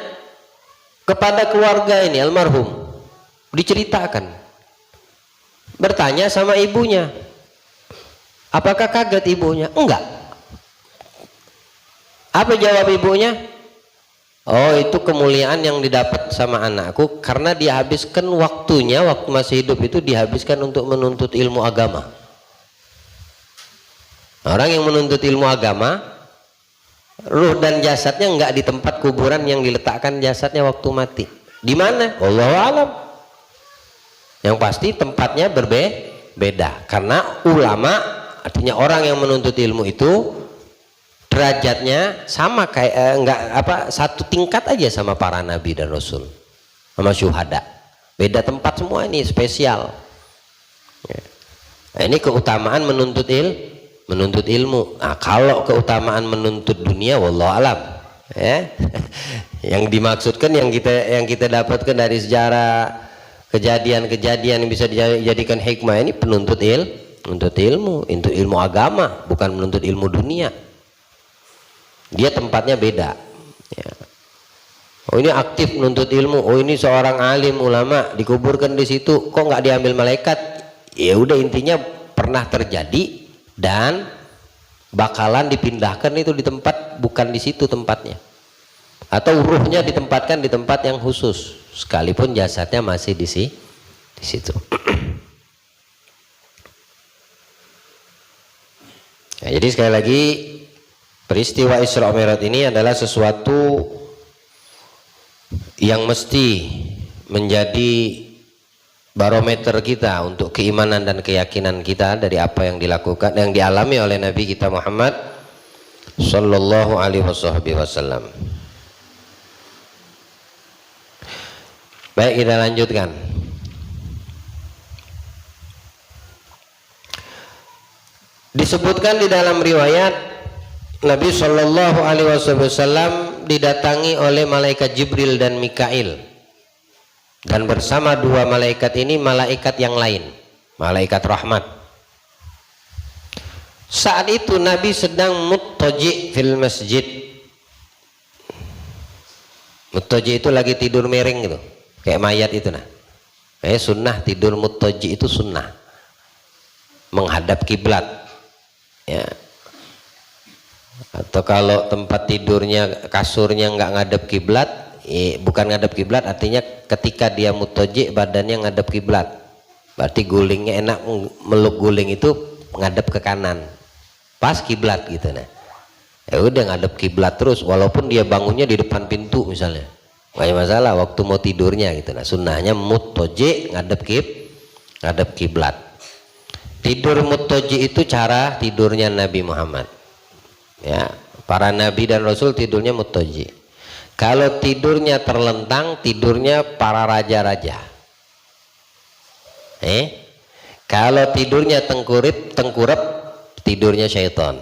kepada keluarga ini almarhum, diceritakan, bertanya sama ibunya. Apakah kaget ibunya? Enggak. Apa jawab ibunya? Oh, itu kemuliaan yang didapat sama anakku karena dia habiskan waktunya, waktu masih hidup itu dihabiskan untuk menuntut ilmu agama. Orang yang menuntut ilmu agama, ruh dan jasadnya enggak di tempat kuburan yang diletakkan jasadnya waktu mati. Di mana? Wallahu alam. Yang pasti tempatnya berbeda karena ulama, artinya orang yang menuntut ilmu itu derajatnya sama kayak satu tingkat aja sama para nabi dan rasul, sama syuhada. Beda tempat semua, ini spesial. Nah, ini keutamaan menuntut ilmu. Nah, kalau keutamaan menuntut dunia, wallahu alam. Ya. Yang dimaksudkan yang kita dapatkan dari sejarah kejadian-kejadian yang bisa dijadikan hikmah ini penuntut ilmu, untuk ilmu agama, bukan menuntut ilmu dunia. Dia tempatnya beda. Ya. Oh, ini aktif menuntut ilmu. Oh, ini seorang alim ulama dikuburkan di situ, kok nggak diambil malaikat? Ya udah, intinya pernah terjadi dan bakalan dipindahkan itu di tempat bukan di situ tempatnya, atau ruhnya ditempatkan di tempat yang khusus, sekalipun jasadnya masih di situ. Nah, jadi sekali lagi, peristiwa Isra Mi'raj ini adalah sesuatu yang mesti menjadi barometer kita untuk keimanan dan keyakinan kita dari apa yang dilakukan, yang dialami oleh Nabi kita Muhammad Sallallahu Alaihi Wasallam. Baik, kita lanjutkan. Disebutkan di dalam riwayat, Nabi Shallallahu Alaihi Wasallam didatangi oleh malaikat Jibril dan Mikail, dan bersama dua malaikat ini malaikat yang lain, malaikat rahmat. Saat itu Nabi sedang muttaji fil masjid. Muttaji itu lagi tidur miring gitu, kayak mayat itu nah. Sunnah tidur muttaji itu sunnah, menghadap kiblat. Ya. Atau kalau tempat tidurnya, kasurnya nggak ngadep kiblat, bukan ngadep kiblat, artinya ketika dia muttaji badannya ngadep kiblat, berarti gulingnya enak, meluk guling itu ngadep ke kanan, pas kiblat gitu nah. Ya udah, ngadep kiblat terus, walaupun dia bangunnya di depan pintu misalnya, nggak ada masalah waktu mau tidurnya gitu nah. Sunnahnya muttaji ngadep kiblat. Tidur muttaji itu cara tidurnya Nabi Muhammad. Ya, para nabi dan rasul tidurnya muttaji. Kalau tidurnya terlentang, tidurnya para raja-raja. Kalau tidurnya tengkurap, tidurnya syaitan.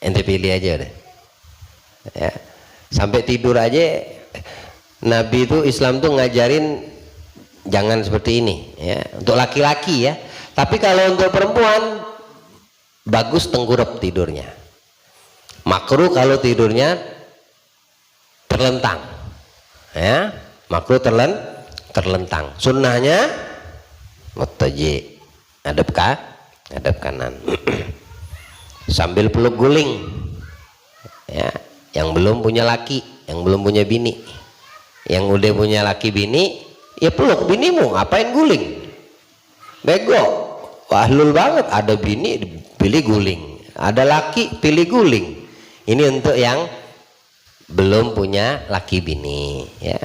Ente pilih aja deh. Ya. Sampai tidur aja Nabi itu, Islam tuh ngajarin jangan seperti ini ya, untuk laki-laki ya. Tapi kalau untuk perempuan bagus tengkurap tidurnya. Makruh kalau tidurnya terlentang. Ya, makruh terlentang. Sunnahnya muttaji, ngadep kanan. Sambil peluk guling. Ya, yang belum punya laki, yang belum punya bini. Yang udah punya laki bini, ya peluk binimu, ngapain guling? Bego. Wahlul banget, ada bini pilih guling, ada laki pilih guling. Ini untuk yang belum punya laki bini ya.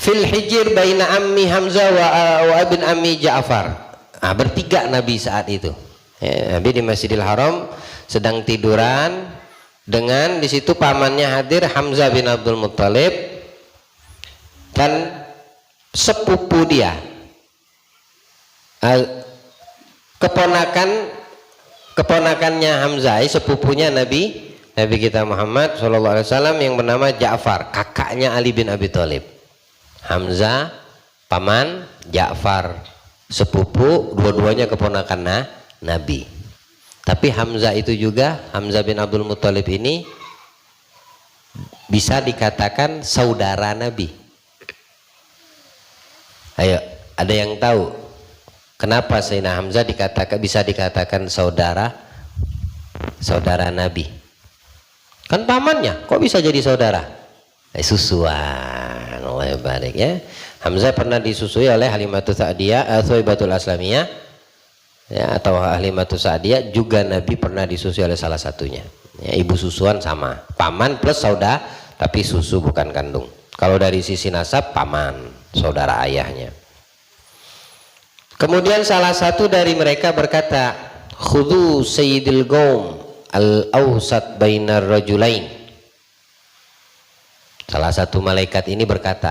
Fil hijir baina ammi Hamzah wa ibn ammi Ja'far. Nah, bertiga Nabi saat itu ya, Nabi di Masjidil Haram sedang tiduran dengan di situ pamannya hadir, Hamzah bin Abdul Muttalib, dan sepupu dia, keponakannya Hamzah, sepupunya Nabi kita Muhammad SAW yang bernama Ja'far, kakaknya Ali bin Abi Thalib. Hamzah paman, Ja'far sepupu, dua-duanya keponakan Nabi. Tapi Hamzah itu juga, Hamzah bin Abdul Muthalib ini bisa dikatakan saudara Nabi. Ayo, ada yang tahu kenapa Sayyidina Hamzah bisa dikatakan saudara Nabi? Kan pamannya, kok bisa jadi saudara? Susuan, Allah barik ya. Hamzah pernah disusui oleh Halimatus Sa'diyah, Thaibatul Aslamiyah, ya, atau Halimatus Sa'diyah. Juga Nabi pernah disusui oleh salah satunya. Ya, ibu susuan sama, paman plus saudara, tapi susu bukan kandung. Kalau dari sisi nasab, paman, saudara ayahnya. Kemudian salah satu dari mereka berkata, khudhu sayyidil qaum al-awsat bainar rajulain. Salah satu malaikat ini berkata,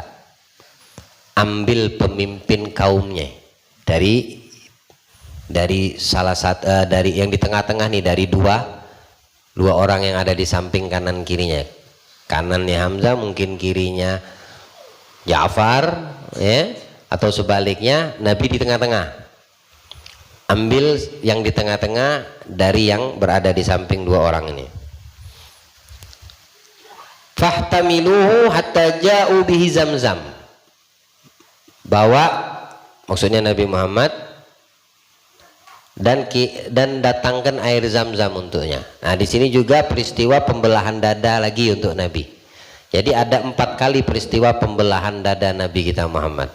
ambil pemimpin kaumnya dari salah satu dari yang di tengah-tengah nih, dari dua orang yang ada di samping kanan kirinya. Kanannya Hamzah, mungkin kirinya Ja'far, ya, atau sebaliknya Nabi di tengah-tengah. Ambil yang di tengah-tengah dari yang berada di samping dua orang ini. Fahtamiluhu hatta ja'u bihi Zamzam. Bawa, maksudnya Nabi Muhammad, dan datangkan air Zam-Zam untuknya. Nah, di sini juga peristiwa pembelahan dada lagi untuk Nabi. Jadi ada 4 kali peristiwa pembelahan dada Nabi kita Muhammad.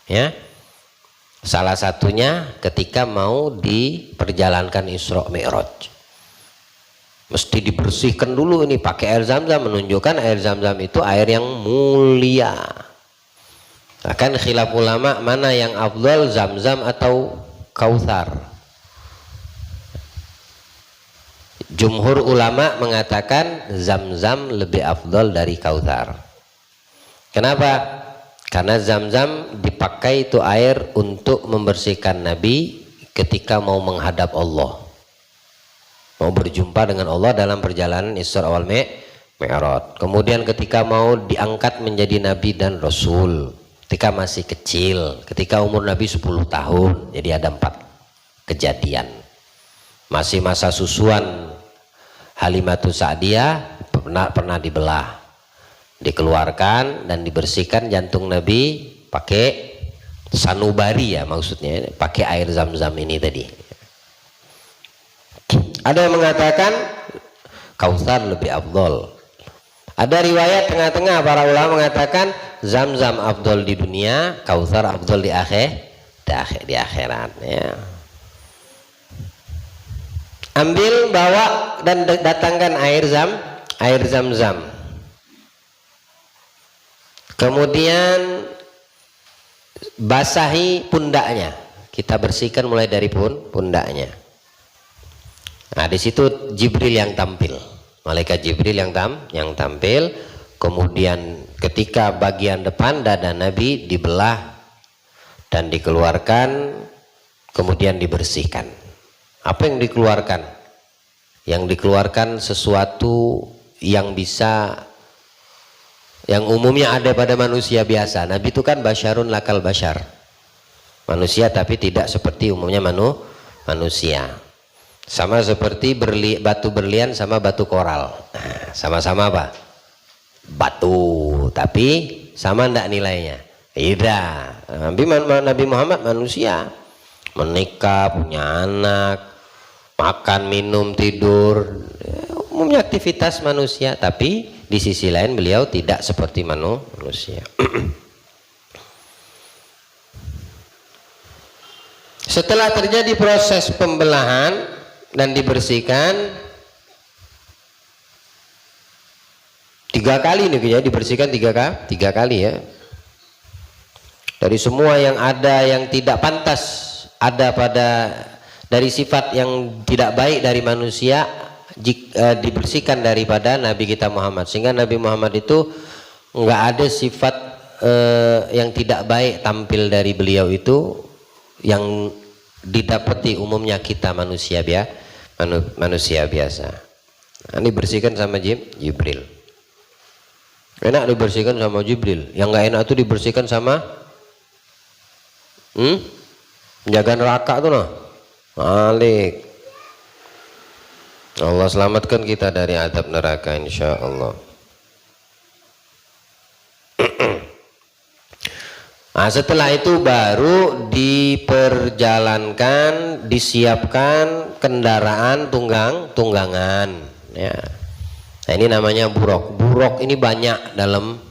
Ya, salah satunya ketika mau diperjalankan Isra Mi'raj. Mesti dibersihkan dulu ini pakai air Zam-Zam, menunjukkan air Zam-Zam itu air yang mulia. Akan khilaf ulama mana yang afdal, Zam-Zam atau Kautsar. Jumhur ulama mengatakan Zam-Zam lebih afdal dari Kautsar. Kenapa? Karena Zam-Zam dipakai itu air untuk membersihkan Nabi ketika mau menghadap Allah, mau berjumpa dengan Allah dalam perjalanan Isra wal Mi'raj. Kemudian ketika mau diangkat menjadi Nabi dan Rasul, ketika masih kecil, ketika umur Nabi 10 tahun. Jadi ada 4 kejadian. Masih masa susuan, Halimatus Sa'diyah pernah dibelah, dikeluarkan dan dibersihkan jantung Nabi pakai sanubari, ya maksudnya pakai air Zam-Zam ini tadi. Ada yang mengatakan Kautsar lebih afdol. Ada riwayat tengah-tengah, para ulama mengatakan Zam-Zam afdol di dunia, Kautsar afdol di akhirat. Ya. Ambil, bawa dan datangkan air Zam-Zam. Kemudian basahi pundaknya. Kita bersihkan mulai dari pundaknya. Nah, di situ Jibril yang tampil. Malaikat Jibril yang tampil. Kemudian ketika bagian depan dada Nabi dibelah dan dikeluarkan, kemudian dibersihkan. Apa yang dikeluarkan? Yang dikeluarkan sesuatu yang umumnya ada pada manusia biasa. Nabi itu kan basyarun lakal basyar, manusia tapi tidak seperti umumnya manusia. Sama seperti batu berlian sama batu koral. Nah, sama-sama apa? Batu, tapi sama enggak nilainya? Tidak. Nabi Muhammad manusia, menikah, punya anak, makan, minum, tidur, umumnya aktivitas manusia, tapi di sisi lain beliau tidak seperti manusia. Setelah terjadi proses pembelahan dan dibersihkan 3 kali nih ya, dibersihkan 3 kali ya. Dari semua yang ada yang tidak pantas ada dari sifat yang tidak baik dari manusia, dibersihkan daripada Nabi kita Muhammad, sehingga Nabi Muhammad itu nggak ada sifat yang tidak baik tampil dari beliau itu yang didapati umumnya kita manusia biasa. Nah, dibersihkan sama Jibril. Enak dibersihkan sama Jibril, yang nggak enak itu dibersihkan sama penjaga neraka tuh, nah Malik. Allah selamatkan kita dari azab neraka insya Allah. Nah, setelah itu baru diperjalankan, disiapkan kendaraan tunggangan. Ya. Nah, ini namanya buruk. Buruk ini banyak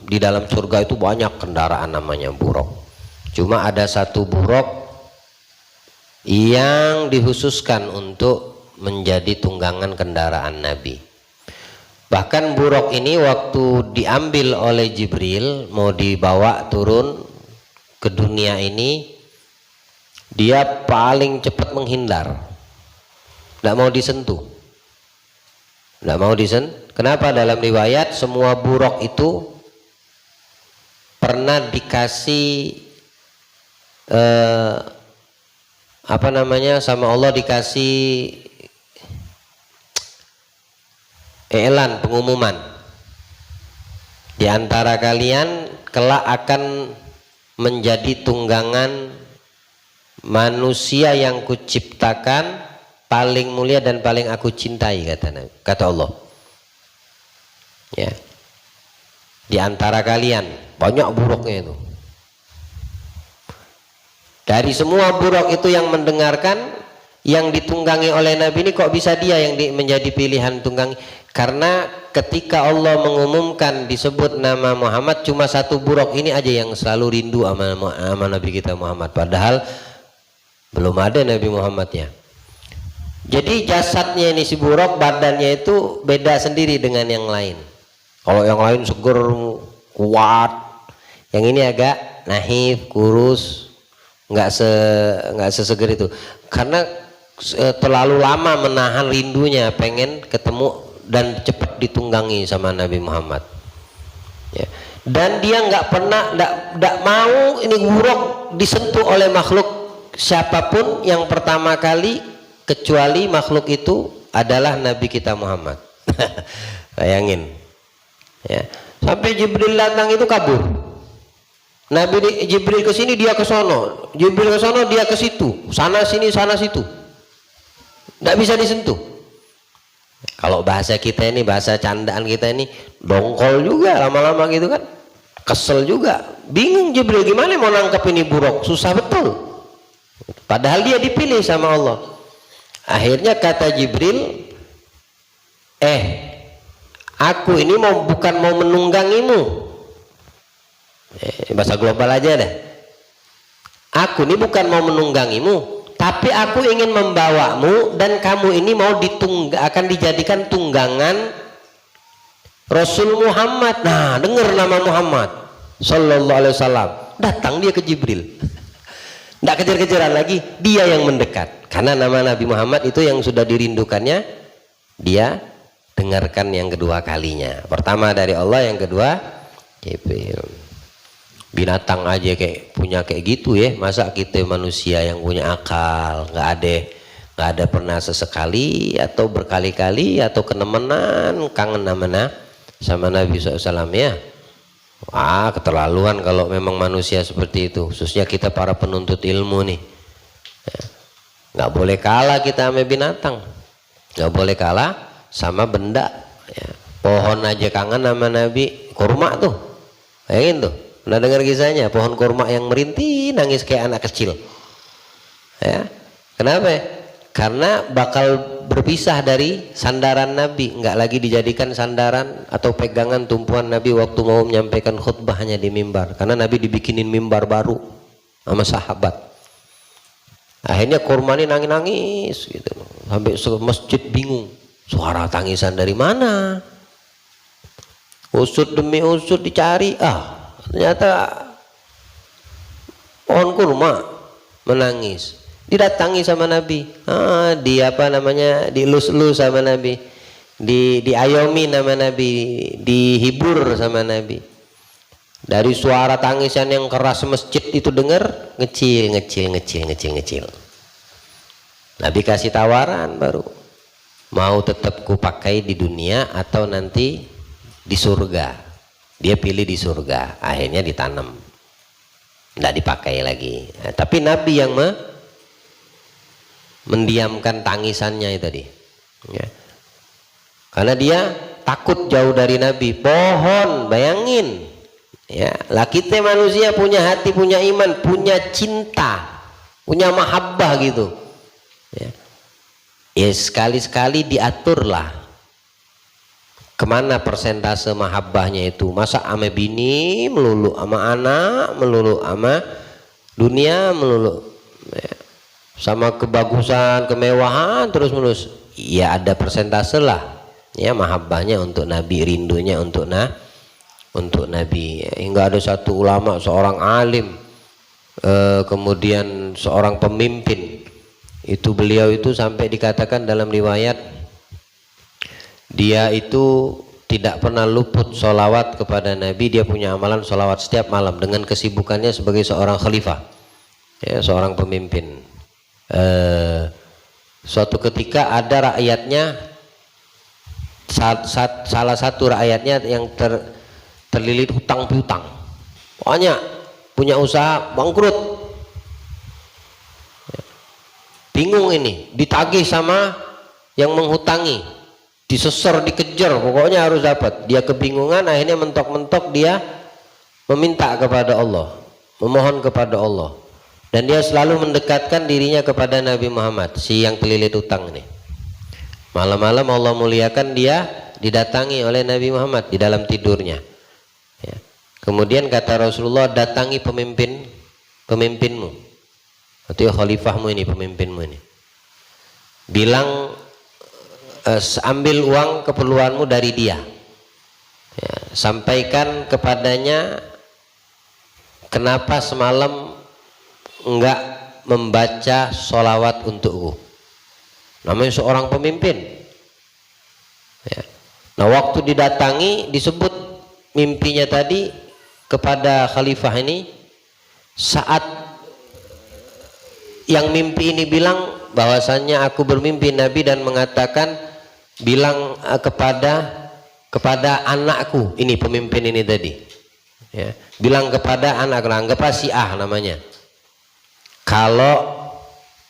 di dalam surga itu banyak kendaraan namanya buruk. Cuma ada satu buruk yang dikhususkan untuk menjadi tunggangan kendaraan Nabi. Bahkan buruk ini waktu diambil oleh Jibril mau dibawa turun ke dunia ini, dia paling cepat menghindar, tidak mau disentuh, tidak mau disentuh. Kenapa? Dalam riwayat semua buruk itu pernah dikasih sama Allah, dikasih iklan, pengumuman, di antara kalian kelak akan menjadi tunggangan manusia yang kuciptakan paling mulia dan paling aku cintai, kata Allah. Ya, di antara kalian banyak buruknya itu. Dari semua buruk itu yang mendengarkan, yang ditunggangi oleh Nabi ini, kok bisa dia yang menjadi pilihan tunggangi? Karena ketika Allah mengumumkan disebut nama Muhammad, cuma satu buruk ini aja yang selalu rindu sama Nabi kita Muhammad, padahal belum ada Nabi Muhammadnya. Jadi jasadnya ini si buruk, badannya itu beda sendiri dengan yang lain. Kalau yang lain seger, kuat, yang ini agak nahif, kurus, nggak seseger itu, karena terlalu lama menahan rindunya pengen ketemu dan cepat ditunggangi sama Nabi Muhammad. Ya. Dan dia nggak pernah, nggak mau ini buruk disentuh oleh makhluk siapapun yang pertama kali, kecuali makhluk itu adalah Nabi kita Muhammad. Bayangin, ya. Sampai Jibril datang itu kabur. Nabi Jibril ke sini, dia ke sono, Jibril ke sono, dia ke situ, sana sini sana situ, nggak bisa disentuh. Kalau bahasa kita ini, bahasa candaan kita ini, dongkol juga lama-lama gitu kan, kesel juga, bingung Jibril gimana mau nangkep ini buruk, susah betul, padahal dia dipilih sama Allah. Akhirnya kata Jibril, aku ini bukan mau menunggangimu, bahasa global aja deh, aku ini bukan mau menunggangimu, tapi aku ingin membawamu, dan kamu ini mau akan dijadikan tunggangan Rasul Muhammad. Nah, dengar nama Muhammad Sallallahu Alaihi Wasallam, datang dia ke Jibril, tidak kejar-kejaran lagi, dia yang mendekat, karena nama Nabi Muhammad itu yang sudah dirindukannya, dia dengarkan yang kedua kalinya. Pertama dari Allah, yang kedua Jibril. Binatang aja punya kayak gitu ya, masa kita manusia yang punya akal nggak ada pernah sesekali atau berkali-kali atau kenemenan kangen sama Nabi SAW ya. Wah, keterlaluan kalau memang manusia seperti itu, khususnya kita para penuntut ilmu nih ya. Nggak boleh kalah kita sama binatang, nggak boleh kalah sama benda ya. Pohon aja kangen sama Nabi, kurma tuh, bayangin tuh. Pernah dengar kisahnya pohon kurma yang merintih nangis kayak anak kecil ya. Kenapa? Karena bakal berpisah dari sandaran Nabi, nggak lagi dijadikan sandaran atau pegangan tumpuan Nabi waktu mau menyampaikan khutbahnya di mimbar, karena Nabi dibikinin mimbar baru sama sahabat. Akhirnya kurma ini nangis gitu, sampai masjid bingung, suara tangisan dari mana? Usut demi usut dicari, ternyata pohon kurma menangis. Didatangi sama Nabi, dielus-elus sama Nabi, diayomi nama Nabi, dihibur sama Nabi. Dari suara tangisan yang keras masjid itu dengar, ngecil. Nabi kasih tawaran baru, mau tetap kupakai di dunia atau nanti di surga. Dia pilih di surga, akhirnya ditanam, tidak dipakai lagi. Nah, tapi Nabi yang mendiamkan tangisannya itu tadi ya. karena dia takut jauh dari Nabi. Pohon, bayangin ya, lah kita manusia punya hati, punya iman, punya cinta, punya mahabbah gitu ya. Ya sekali-sekali diaturlah kemana persentase mahabbahnya itu. Masa ame bini melulu, sama anak melulu, sama dunia melulu ya. Sama kebagusan, kemewahan terus menerus. Ya ada persentase lah ya mahabbahnya untuk Nabi, rindunya untuk Nabi ya. Hingga ada satu ulama, seorang alim, kemudian seorang pemimpin, itu beliau itu sampai dikatakan dalam riwayat dia itu tidak pernah luput sholawat kepada Nabi. Dia punya amalan sholawat setiap malam dengan kesibukannya sebagai seorang khalifah ya, seorang pemimpin. Suatu ketika ada rakyatnya, salah satu rakyatnya yang terlilit hutang piutang, pokoknya punya usaha bangkrut, bingung ini, ditagih sama yang menghutangi, disesor, dikejar, pokoknya harus dapat. Dia kebingungan, akhirnya mentok-mentok dia meminta kepada Allah, memohon kepada Allah, dan dia selalu mendekatkan dirinya kepada Nabi Muhammad, si yang terlilit utang ini. Malam-malam Allah muliakan dia didatangi oleh Nabi Muhammad di dalam tidurnya ya. Kemudian kata Rasulullah, datangi pemimpinmu, atau khalifahmu ini, pemimpinmu ini, bilang ambil uang keperluanmu dari dia ya, sampaikan kepadanya kenapa semalam enggak membaca sholawat untukku. Namanya seorang pemimpin ya. Nah waktu didatangi disebut mimpinya tadi kepada khalifah ini, saat yang mimpi ini bilang bahwasannya aku bermimpi Nabi dan mengatakan, bilang kepada anakku, ini pemimpin ini tadi ya, bilang kepada anakku, anggap si A namanya, kalau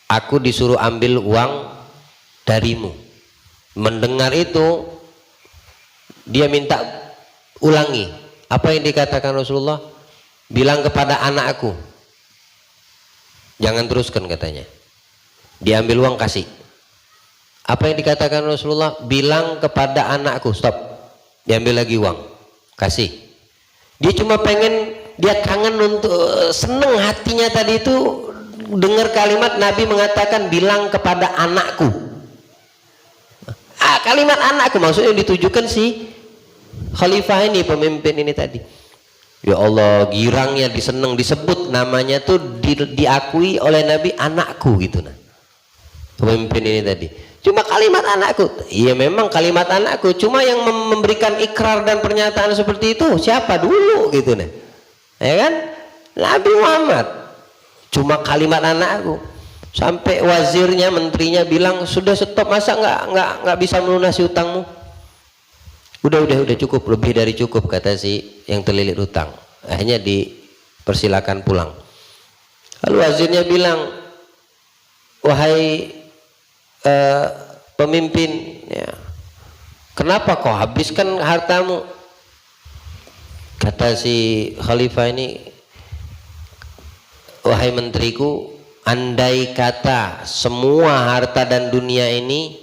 aku disuruh ambil uang darimu. Mendengar itu dia minta ulangi apa yang dikatakan Rasulullah, bilang kepada anakku, jangan teruskan katanya, diambil uang kasih. Apa yang dikatakan Rasulullah, bilang kepada anakku stop, diambil lagi uang kasih. Dia cuma pengen, dia kangen untuk, seneng hatinya tadi itu dengar kalimat Nabi mengatakan bilang kepada anakku. Kalimat anakku maksudnya ditujukan si khalifah ini, pemimpin ini tadi. Ya Allah, girangnya diseneng, disebut namanya tuh diakui oleh Nabi, anakku gitu nah. Pemimpin ini tadi. Cuma kalimat anakku. Iya memang kalimat anakku, cuma yang memberikan ikrar dan pernyataan seperti itu siapa dulu gitu nah. Ya kan? Nabi Muhammad. Cuma kalimat anakku. Sampai wazirnya, menterinya bilang, sudah stop, masa nggak bisa melunasi utangmu? Udah cukup, lebih dari cukup, kata si yang terlilit utang. Akhirnya dipersilakan pulang. Lalu wazirnya bilang, wahai pemimpin ya, kenapa kau habiskan hartamu? Kata si khalifah ini, wahai menteriku, andai kata semua harta dan dunia ini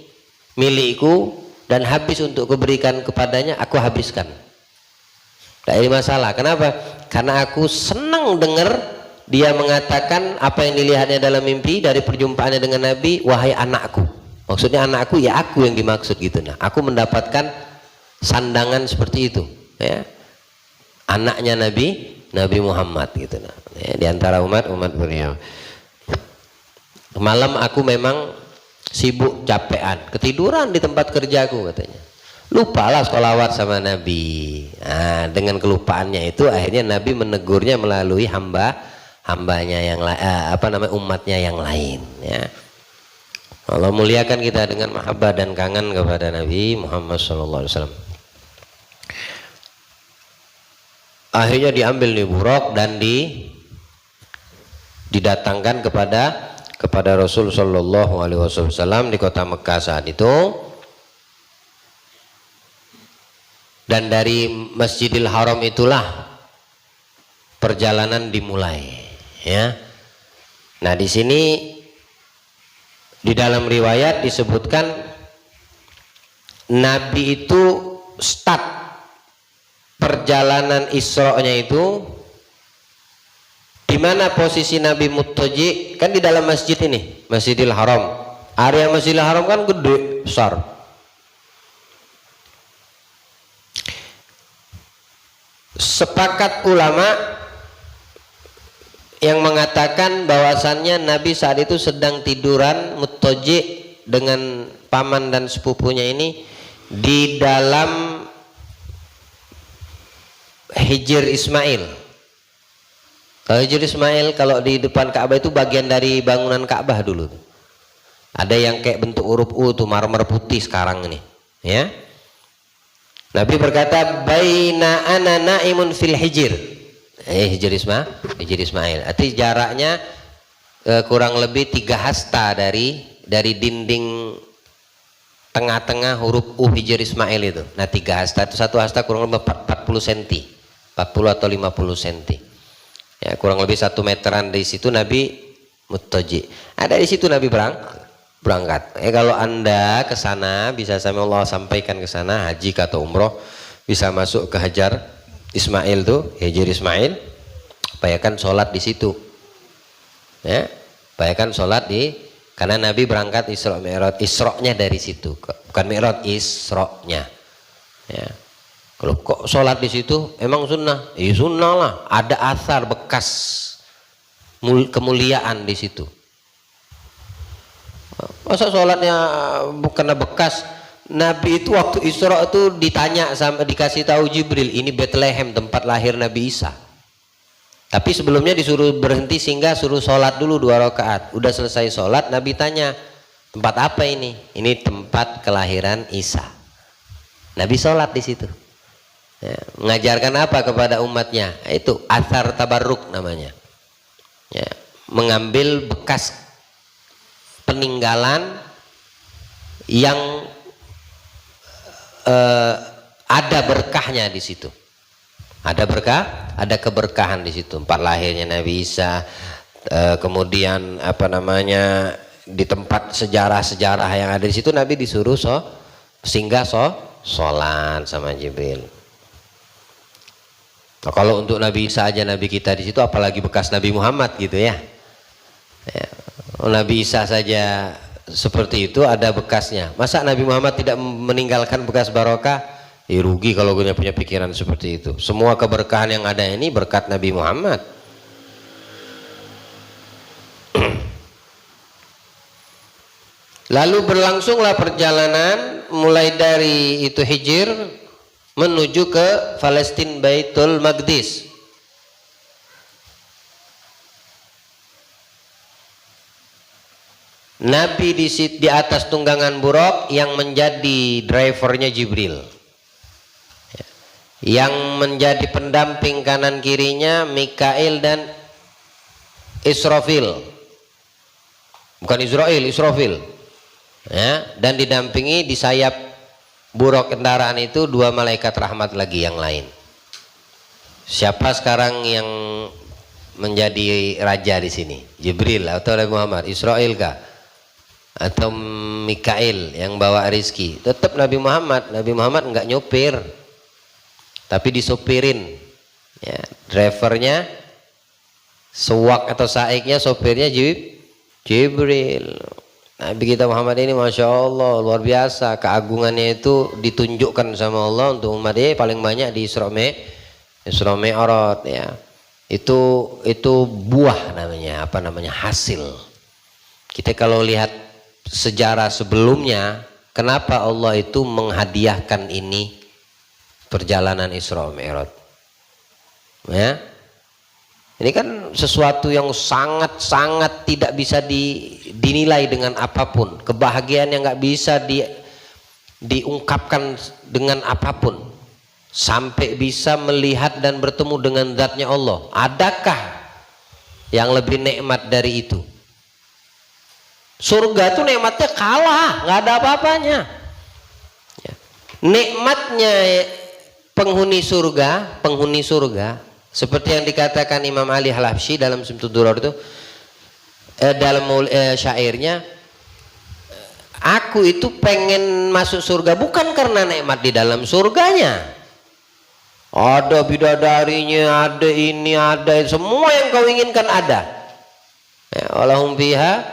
milikku dan habis untuk kuberikan kepadanya, aku habiskan. Tidak ada masalah. Kenapa? Karena aku senang dengar dia mengatakan apa yang dilihatnya dalam mimpi dari perjumpaannya dengan Nabi, wahai anakku. Maksudnya anakku ya aku yang dimaksud gitu. Nah, aku mendapatkan sandangan seperti itu. Ya. Anaknya Nabi Muhammad gitu. Nah, ya, di antara umat beliau. Malam aku memang sibuk, capean, ketiduran di tempat kerjaku katanya. Lupalah sholawat sama Nabi. Nah, dengan kelupaannya itu akhirnya Nabi menegurnya melalui hambanya yang umatnya yang lain. Ya. Allah muliakan kita dengan mahabbah dan kangen kepada Nabi Muhammad SAW. Akhirnya diambil nih buruk dan didatangkan kepada Rasul Shallallahu Alaihi Wasallam di kota Mekah saat itu. Dan dari Masjidil Haram itulah perjalanan dimulai, ya. Nah, di sini di dalam riwayat disebutkan Nabi itu start perjalanan Isra-nya itu di mana posisi Nabi muttaji, kan di dalam masjid ini, Masjidil Haram. Area Masjidil Haram kan gede, besar. Sepakat ulama yang mengatakan bahwasannya Nabi saat itu sedang tiduran muttaji dengan paman dan sepupunya ini di dalam Hijr Ismail. Kalau Hijr Ismail, kalau di depan Ka'bah itu bagian dari bangunan Ka'bah dulu. Ada yang kayak bentuk huruf U tuh, marmer putih sekarang ini, ya. Nabi berkata, baina ana naimun fil hijr. Hijr Ismail. Arti jaraknya kurang lebih 3 hasta dari dinding tengah-tengah huruf U Hijr Ismail itu. Nah, 3 hasta itu, 1 hasta kurang lebih 40 cm. 40 atau 50 cm. Ya, kurang lebih 1 meteran. Di situ Nabi muttaji. Ada di situ Nabi berangkat. Kalau Anda ke sana, bisa Allah sampaikan ke sana, haji atau umroh, bisa masuk ke Hajar Ismail tuh, Hijr Ismail, upayakan sholat di situ. Ya, upayakan sholat karena Nabi berangkat Isra Mi'raj, Isra-nya dari situ, bukan Mi'raj, Isra-nya. Ya. Kalau kok sholat di situ, emang sunnah? Sunnah lah. Ada asar bekas kemuliaan di situ. Masa sholatnya bukan bekas? Nabi itu waktu Isra itu ditanya sama, dikasih tahu Jibril, ini Bethlehem tempat lahir Nabi Isa. Tapi sebelumnya disuruh berhenti singgah, suruh sholat dulu 2 rakaat. Udah selesai sholat, Nabi tanya, tempat apa ini? Ini tempat kelahiran Isa. Nabi sholat di situ. Ya, mengajarkan apa kepada umatnya? Itu athar tabarruk namanya. Ya, mengambil bekas peninggalan yang ada berkahnya di situ. Ada berkah, ada keberkahan di situ. Tempat lahirnya Nabi Isa, kemudian apa namanya, di tempat sejarah-sejarah yang ada di situ Nabi disuruh singgah sholat sama Jibril. Nah, kalau untuk Nabi Isa aja Nabi kita di situ, apalagi bekas Nabi Muhammad gitu ya. Ya. Nabi Isa saja seperti itu, ada bekasnya. Masa Nabi Muhammad tidak meninggalkan bekas barokah? Rugi kalau punya pikiran seperti itu. Semua keberkahan yang ada ini berkat Nabi Muhammad. Lalu berlangsunglah perjalanan mulai dari itu Hijr menuju ke Palestina, Baitul Maqdis. Nabi di atas tunggangan buruk yang menjadi drivernya Jibril, yang menjadi pendamping kanan kirinya Mikail dan Israfil, bukan Israel, Israfil, ya, dan didampingi di sayap buruk kendaraan itu 2 malaikat rahmat lagi yang lain. Siapa sekarang yang menjadi raja di sini? Jibril atau Nabi Muhammad? Israel kah? Atau Mikail yang bawa rizki? Tetap Nabi Muhammad. Nabi Muhammad enggak nyopir, tapi disopirin, ya, drivernya, sewak atau saiknya, sopirnya Jibril. Nabi kita Muhammad ini Masya Allah luar biasa, keagungannya itu ditunjukkan sama Allah untuk umat dia paling banyak di Isra Mi'raj, ya. Itu buah namanya, apa namanya, hasil. Kita kalau lihat sejarah sebelumnya, kenapa Allah itu menghadiahkan ini perjalanan Isra Mi'raj, ya. Ini kan sesuatu yang sangat-sangat tidak bisa dinilai dengan apapun, kebahagiaan yang nggak bisa diungkapkan dengan apapun, sampai bisa melihat dan bertemu dengan zatnya Allah. Adakah yang lebih nikmat dari itu? Surga tuh nikmatnya kalah, nggak ada apa-apanya. Nikmatnya penghuni surga seperti yang dikatakan Imam Ali Halafsy dalam Simtud Durar itu, dalam syairnya, aku itu pengen masuk surga bukan karena nikmat di dalam surganya, ada bidadarinya, ada ini, ada semua yang kau inginkan ada. Walahum fiha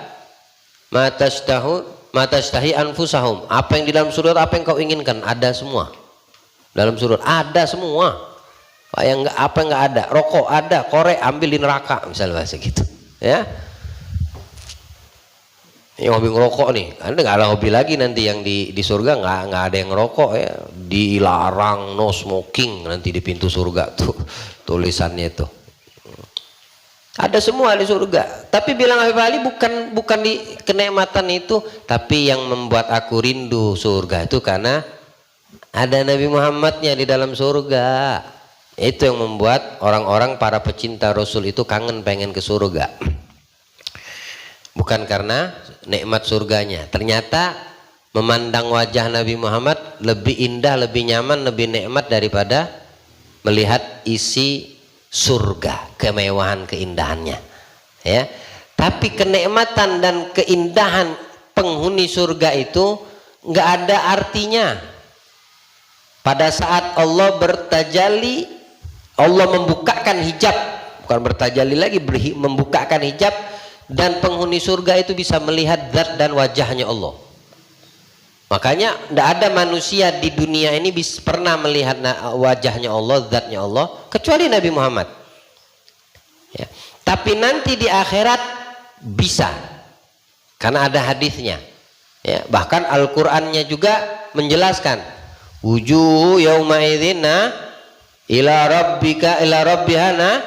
matastahi anfusahum, apa yang di dalam surga, apa yang kau inginkan ada semua. Dalam surga ada semua. Apa yang nggak ada, rokok ada, korek ambil di neraka misalnya bahasa gitu, ya. Yang hobi ngerokok nih, Anda nggak ada hobi lagi nanti yang di surga, nggak ada yang ngerokok ya, dilarang no smoking nanti di pintu surga tuh tulisannya itu. Ada semua di surga. Tapi bilang Habib Ali bukan di kenikmatan itu, tapi yang membuat aku rindu surga itu karena ada Nabi Muhammadnya di dalam surga. Itu yang membuat orang-orang para pecinta Rasul itu kangen pengen ke surga. Bukan karena nikmat surganya. Ternyata memandang wajah Nabi Muhammad lebih indah, lebih nyaman, lebih nikmat daripada melihat isi surga, kemewahan, keindahannya. Ya. Tapi kenikmatan dan keindahan penghuni surga itu nggak ada artinya pada saat Allah bertajalli, Allah membukakan hijab, bukan bertajalli lagi, membukakan hijab, dan penghuni surga itu bisa melihat zat dan wajahnya Allah. Makanya tidak ada manusia di dunia ini pernah melihat wajahnya Allah, zatnya Allah, kecuali Nabi Muhammad. Ya. Tapi nanti di akhirat bisa, karena ada hadisnya. Ya. Bahkan Al-Qur'annya juga menjelaskan, wujuh yauma idzina ila rabbika ila rabbihana,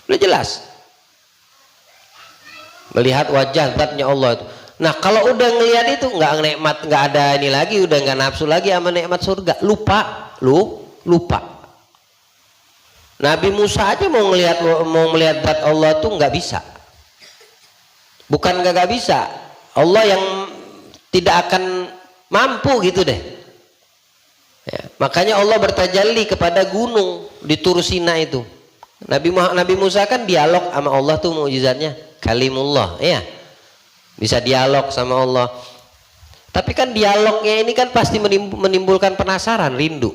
udah jelas. Melihat wajah zatnya Allah itu. Nah kalau udah ngelihat itu nggak nikmat, nggak ada ini lagi, udah nggak nafsu lagi sama nikmat surga, lupa. Nabi Musa aja mau melihat zat Allah tuh nggak bisa. Bukan nggak bisa, Allah yang tidak akan mampu gitu deh. Ya, makanya Allah bertajalli kepada gunung di Tur Sina itu. Nabi Musa kan dialog sama Allah tuh mukjizatnya, kalimullah, ya. Bisa dialog sama Allah. Tapi kan dialognya ini kan pasti menimbulkan penasaran, rindu.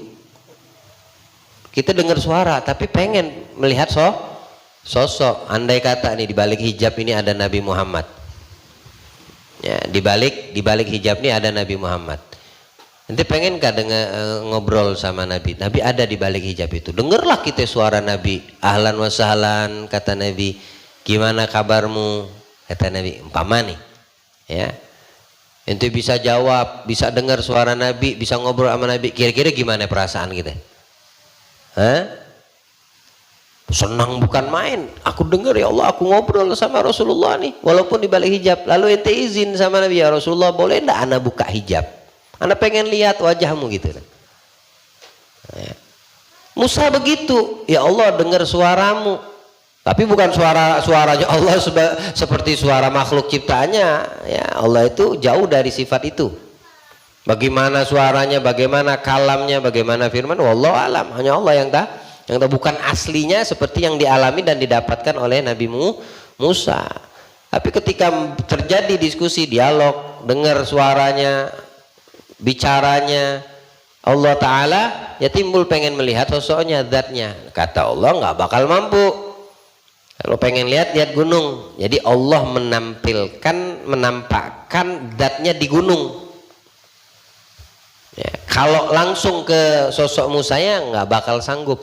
Kita dengar suara tapi pengen melihat sosok. Andai kata nih di balik hijab ini ada Nabi Muhammad. Ya, di balik hijab ini ada Nabi Muhammad. Nanti pengen gak ngobrol sama Nabi? Nabi ada di balik hijab itu. Dengarlah kita suara Nabi. Ahlan wa sahlan, kata Nabi. Gimana kabarmu? Kata Nabi. Umpama nih, ya. Ente bisa jawab, bisa dengar suara Nabi, bisa ngobrol sama Nabi. Kira-kira gimana perasaan kita? Hah? Senang bukan main. Aku dengar, ya Allah, aku ngobrol sama Rasulullah nih, walaupun di balik hijab. Lalu ente izin sama Nabi, ya Rasulullah, boleh enggak ana buka hijab? Anda pengen lihat wajahmu gitu. Ya. Musa begitu, ya Allah dengar suaramu, tapi bukan suaranya Allah seperti suara makhluk ciptaannya. Ya, Allah itu jauh dari sifat itu. Bagaimana suaranya, bagaimana kalamnya, bagaimana firman, wallahu alam, hanya Allah yang tahu. Yang tahu, bukan aslinya seperti yang dialami dan didapatkan oleh Nabi Musa. Tapi ketika terjadi diskusi, dialog, dengar suaranya, bicaranya Allah Ta'ala, ya timbul pengen melihat sosoknya, zatnya. Kata Allah nggak bakal mampu. Kalau pengen lihat gunung. Jadi Allah menampakkan zatnya di gunung. Ya, kalau langsung ke sosok Musa ya nggak bakal sanggup.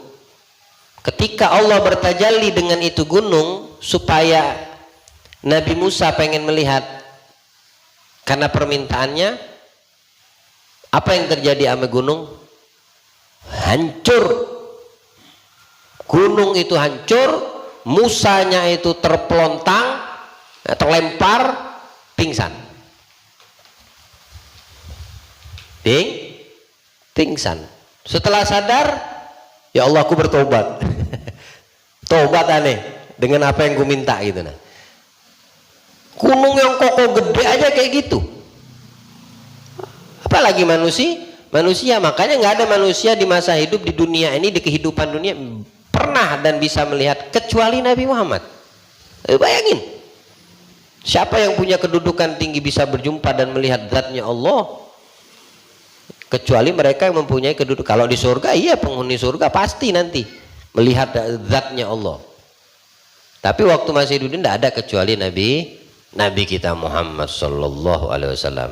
Ketika Allah bertajalli dengan itu gunung, supaya Nabi Musa pengen melihat, karena permintaannya, apa yang terjadi sama gunung? Hancur. Gunung itu hancur, Musanya itu terpelontang, terlempar, pingsan. Pingsan. Setelah sadar, ya Allah, aku bertobat. Tobat aneh dengan apa yang ku minta gitu. Nah, gunung yang kokoh gede aja kayak gitu, apalagi manusia. Makanya nggak ada manusia di masa hidup di dunia ini, di kehidupan dunia pernah dan bisa melihat kecuali Nabi Muhammad. Bayangin, siapa yang punya kedudukan tinggi bisa berjumpa dan melihat zatnya Allah kecuali mereka yang mempunyai kedudukan. Kalau di surga, iya, penghuni surga pasti nanti melihat zatnya Allah. Tapi waktu masih hidup tidak ada kecuali Nabi kita Muhammad Sallallahu Alaihi Wasallam.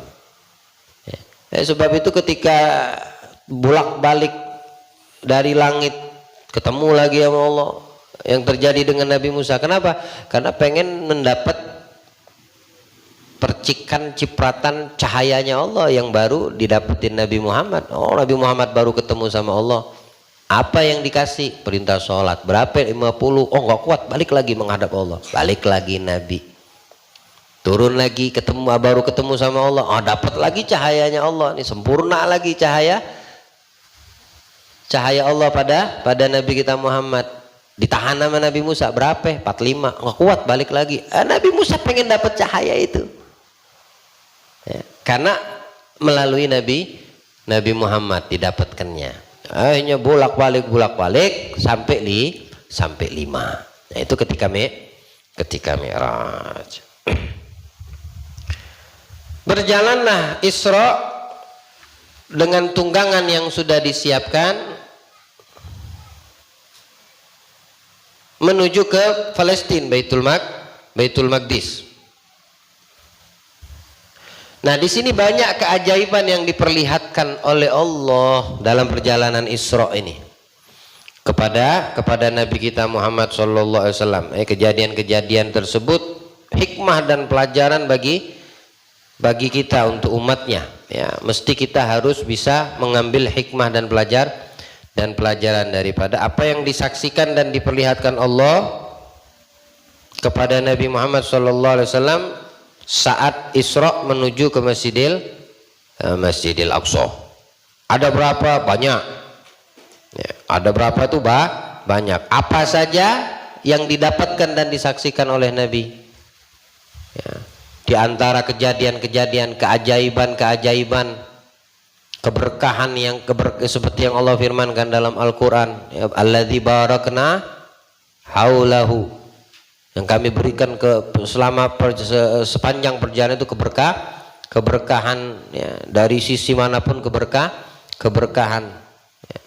Sebab itu ketika bolak-balik dari langit ketemu lagi sama Allah, yang terjadi dengan Nabi Musa, kenapa? Karena pengen mendapat percikan cipratan cahayanya Allah yang baru didapetin Nabi Muhammad. Oh, Nabi Muhammad baru ketemu sama Allah. Apa yang dikasih? Perintah sholat. Berapa? 50. Oh, nggak kuat, balik lagi menghadap Allah. Balik lagi Nabi. Turun lagi, baru ketemu sama Allah. Oh, dapat lagi cahayanya Allah. Ini sempurna lagi cahaya Allah pada Nabi kita Muhammad. Ditahan sama Nabi Musa. Berapa? 45. Nggak kuat, balik lagi. Nabi Musa pengen dapat cahaya itu. Ya, karena melalui Nabi Muhammad didapatkannya. Akhirnya bolak-balik sampai 5. Nah, itu ketika Mi'raj. Berjalanlah Isra dengan tunggangan yang sudah disiapkan menuju ke Palestina, Baitul Maqdis. Nah, di sini banyak keajaiban yang diperlihatkan oleh Allah dalam perjalanan Isra ini kepada Nabi kita Muhammad Sallallahu Alaihi Wasallam. Kejadian-kejadian tersebut hikmah dan pelajaran bagi kita untuk umatnya. Ya, mesti kita harus bisa mengambil hikmah dan pelajaran daripada apa yang disaksikan dan diperlihatkan Allah kepada Nabi Muhammad Sallallahu Alaihi Wasallam saat Isra menuju ke Masjidil Aqsa. Ada berapa? Banyak. Ya, ada berapa tuh? Banyak. Apa saja yang didapatkan dan disaksikan oleh Nabi? Ya, di antara kejadian-kejadian, keajaiban, keberkahan yang seperti yang Allah firmankan dalam Al-Quran, ya, alladzi barakna haulahu, yang kami berikan sepanjang perjalanan itu keberkahan, ya, dari sisi manapun keberkahan. Ya.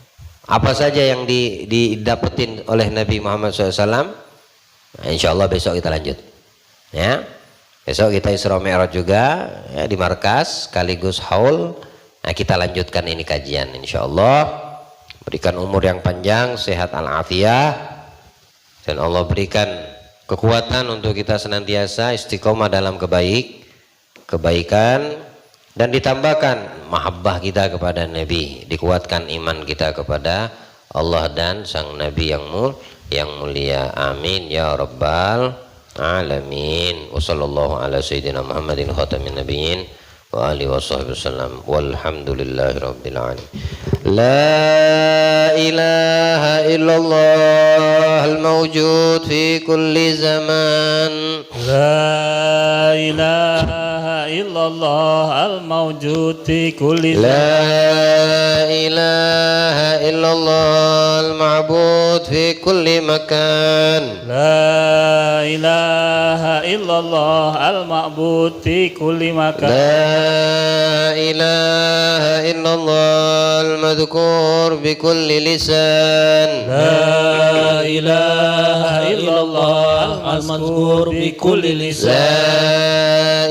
Apa saja yang didapetin oleh Nabi Muhammad SAW? Nah, insya Allah besok kita lanjut. Ya, besok kita Isra Mi'raj juga, ya, di markas sekaligus haul. Nah, kita lanjutkan ini kajian insya Allah. Berikan umur yang panjang, sehat al-afiyah, dan Allah berikan kekuatan untuk kita senantiasa istiqomah dalam kebaikan, dan ditambahkan mahabbah kita kepada Nabi, dikuatkan iman kita kepada Allah dan sang Nabi yang mulia. Amin ya rabbal alamin. Wassallallahu ala sayyidina Muhammadin khatamin nabiyyin wa alihi washabbihi wasallam. Walhamdulillahi rabbil alamin. La ilaha illallah al-mawjud fi kulli zaman. La ilaha illallah al-mawjud fi kulli zaman. La ilaha illallah al-ma'bud fi kulli makan. La ilaha illallah al-ma'bud fi kulli makan. La ilaha illallah al-madhkur bi kulli lisan. La ilaha illallah al-madhkur bi kulli lisan.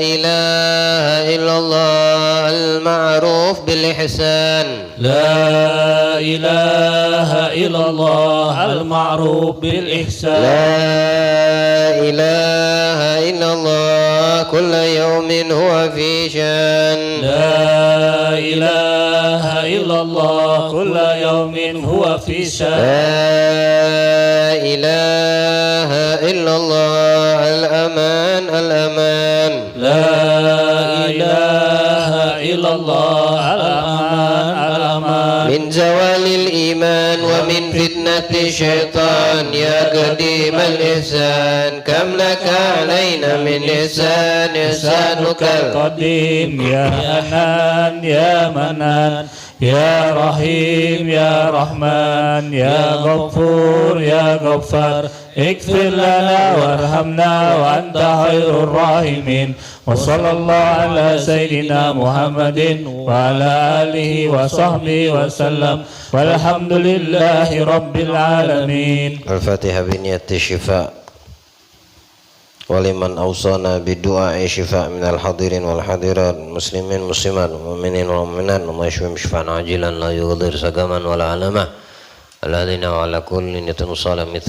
La ilaha illallah al-ma'ruf bil ihsan. La ilaha illallah al-ma'ruf bil ihsan. La ilaha illallah kulla yawmin huwa fi shan. La ilaha illallah kulla yawmin huwa fi shan. La ilaha illallah al-aman al-aman. La ilaha illallah al-aman al-aman. Min zawalil iman wa min fitnati syaitan ya qadim al-ihsan kam laka alaina min ihsan ihsanukal qadim ya hanan ya manan يا رحيم يا رحمن يا غفور يا غفار اغفر لنا وارحمنا وأنت خير الراحمين وصلى الله على سيدنا محمد وعلى آله وصحبه وسلم والحمد لله رب العالمين. الفاتحة بنية الشفاء ولمن أوصانا بالدعاء شفاء من الحاضرين والحاضرات مسلمين مسلمات مؤمنين ومؤمنات اللهم اشفهم شفاء عاجلا لا يغادر سقما ولا علما الذين على كل نية صالح مثل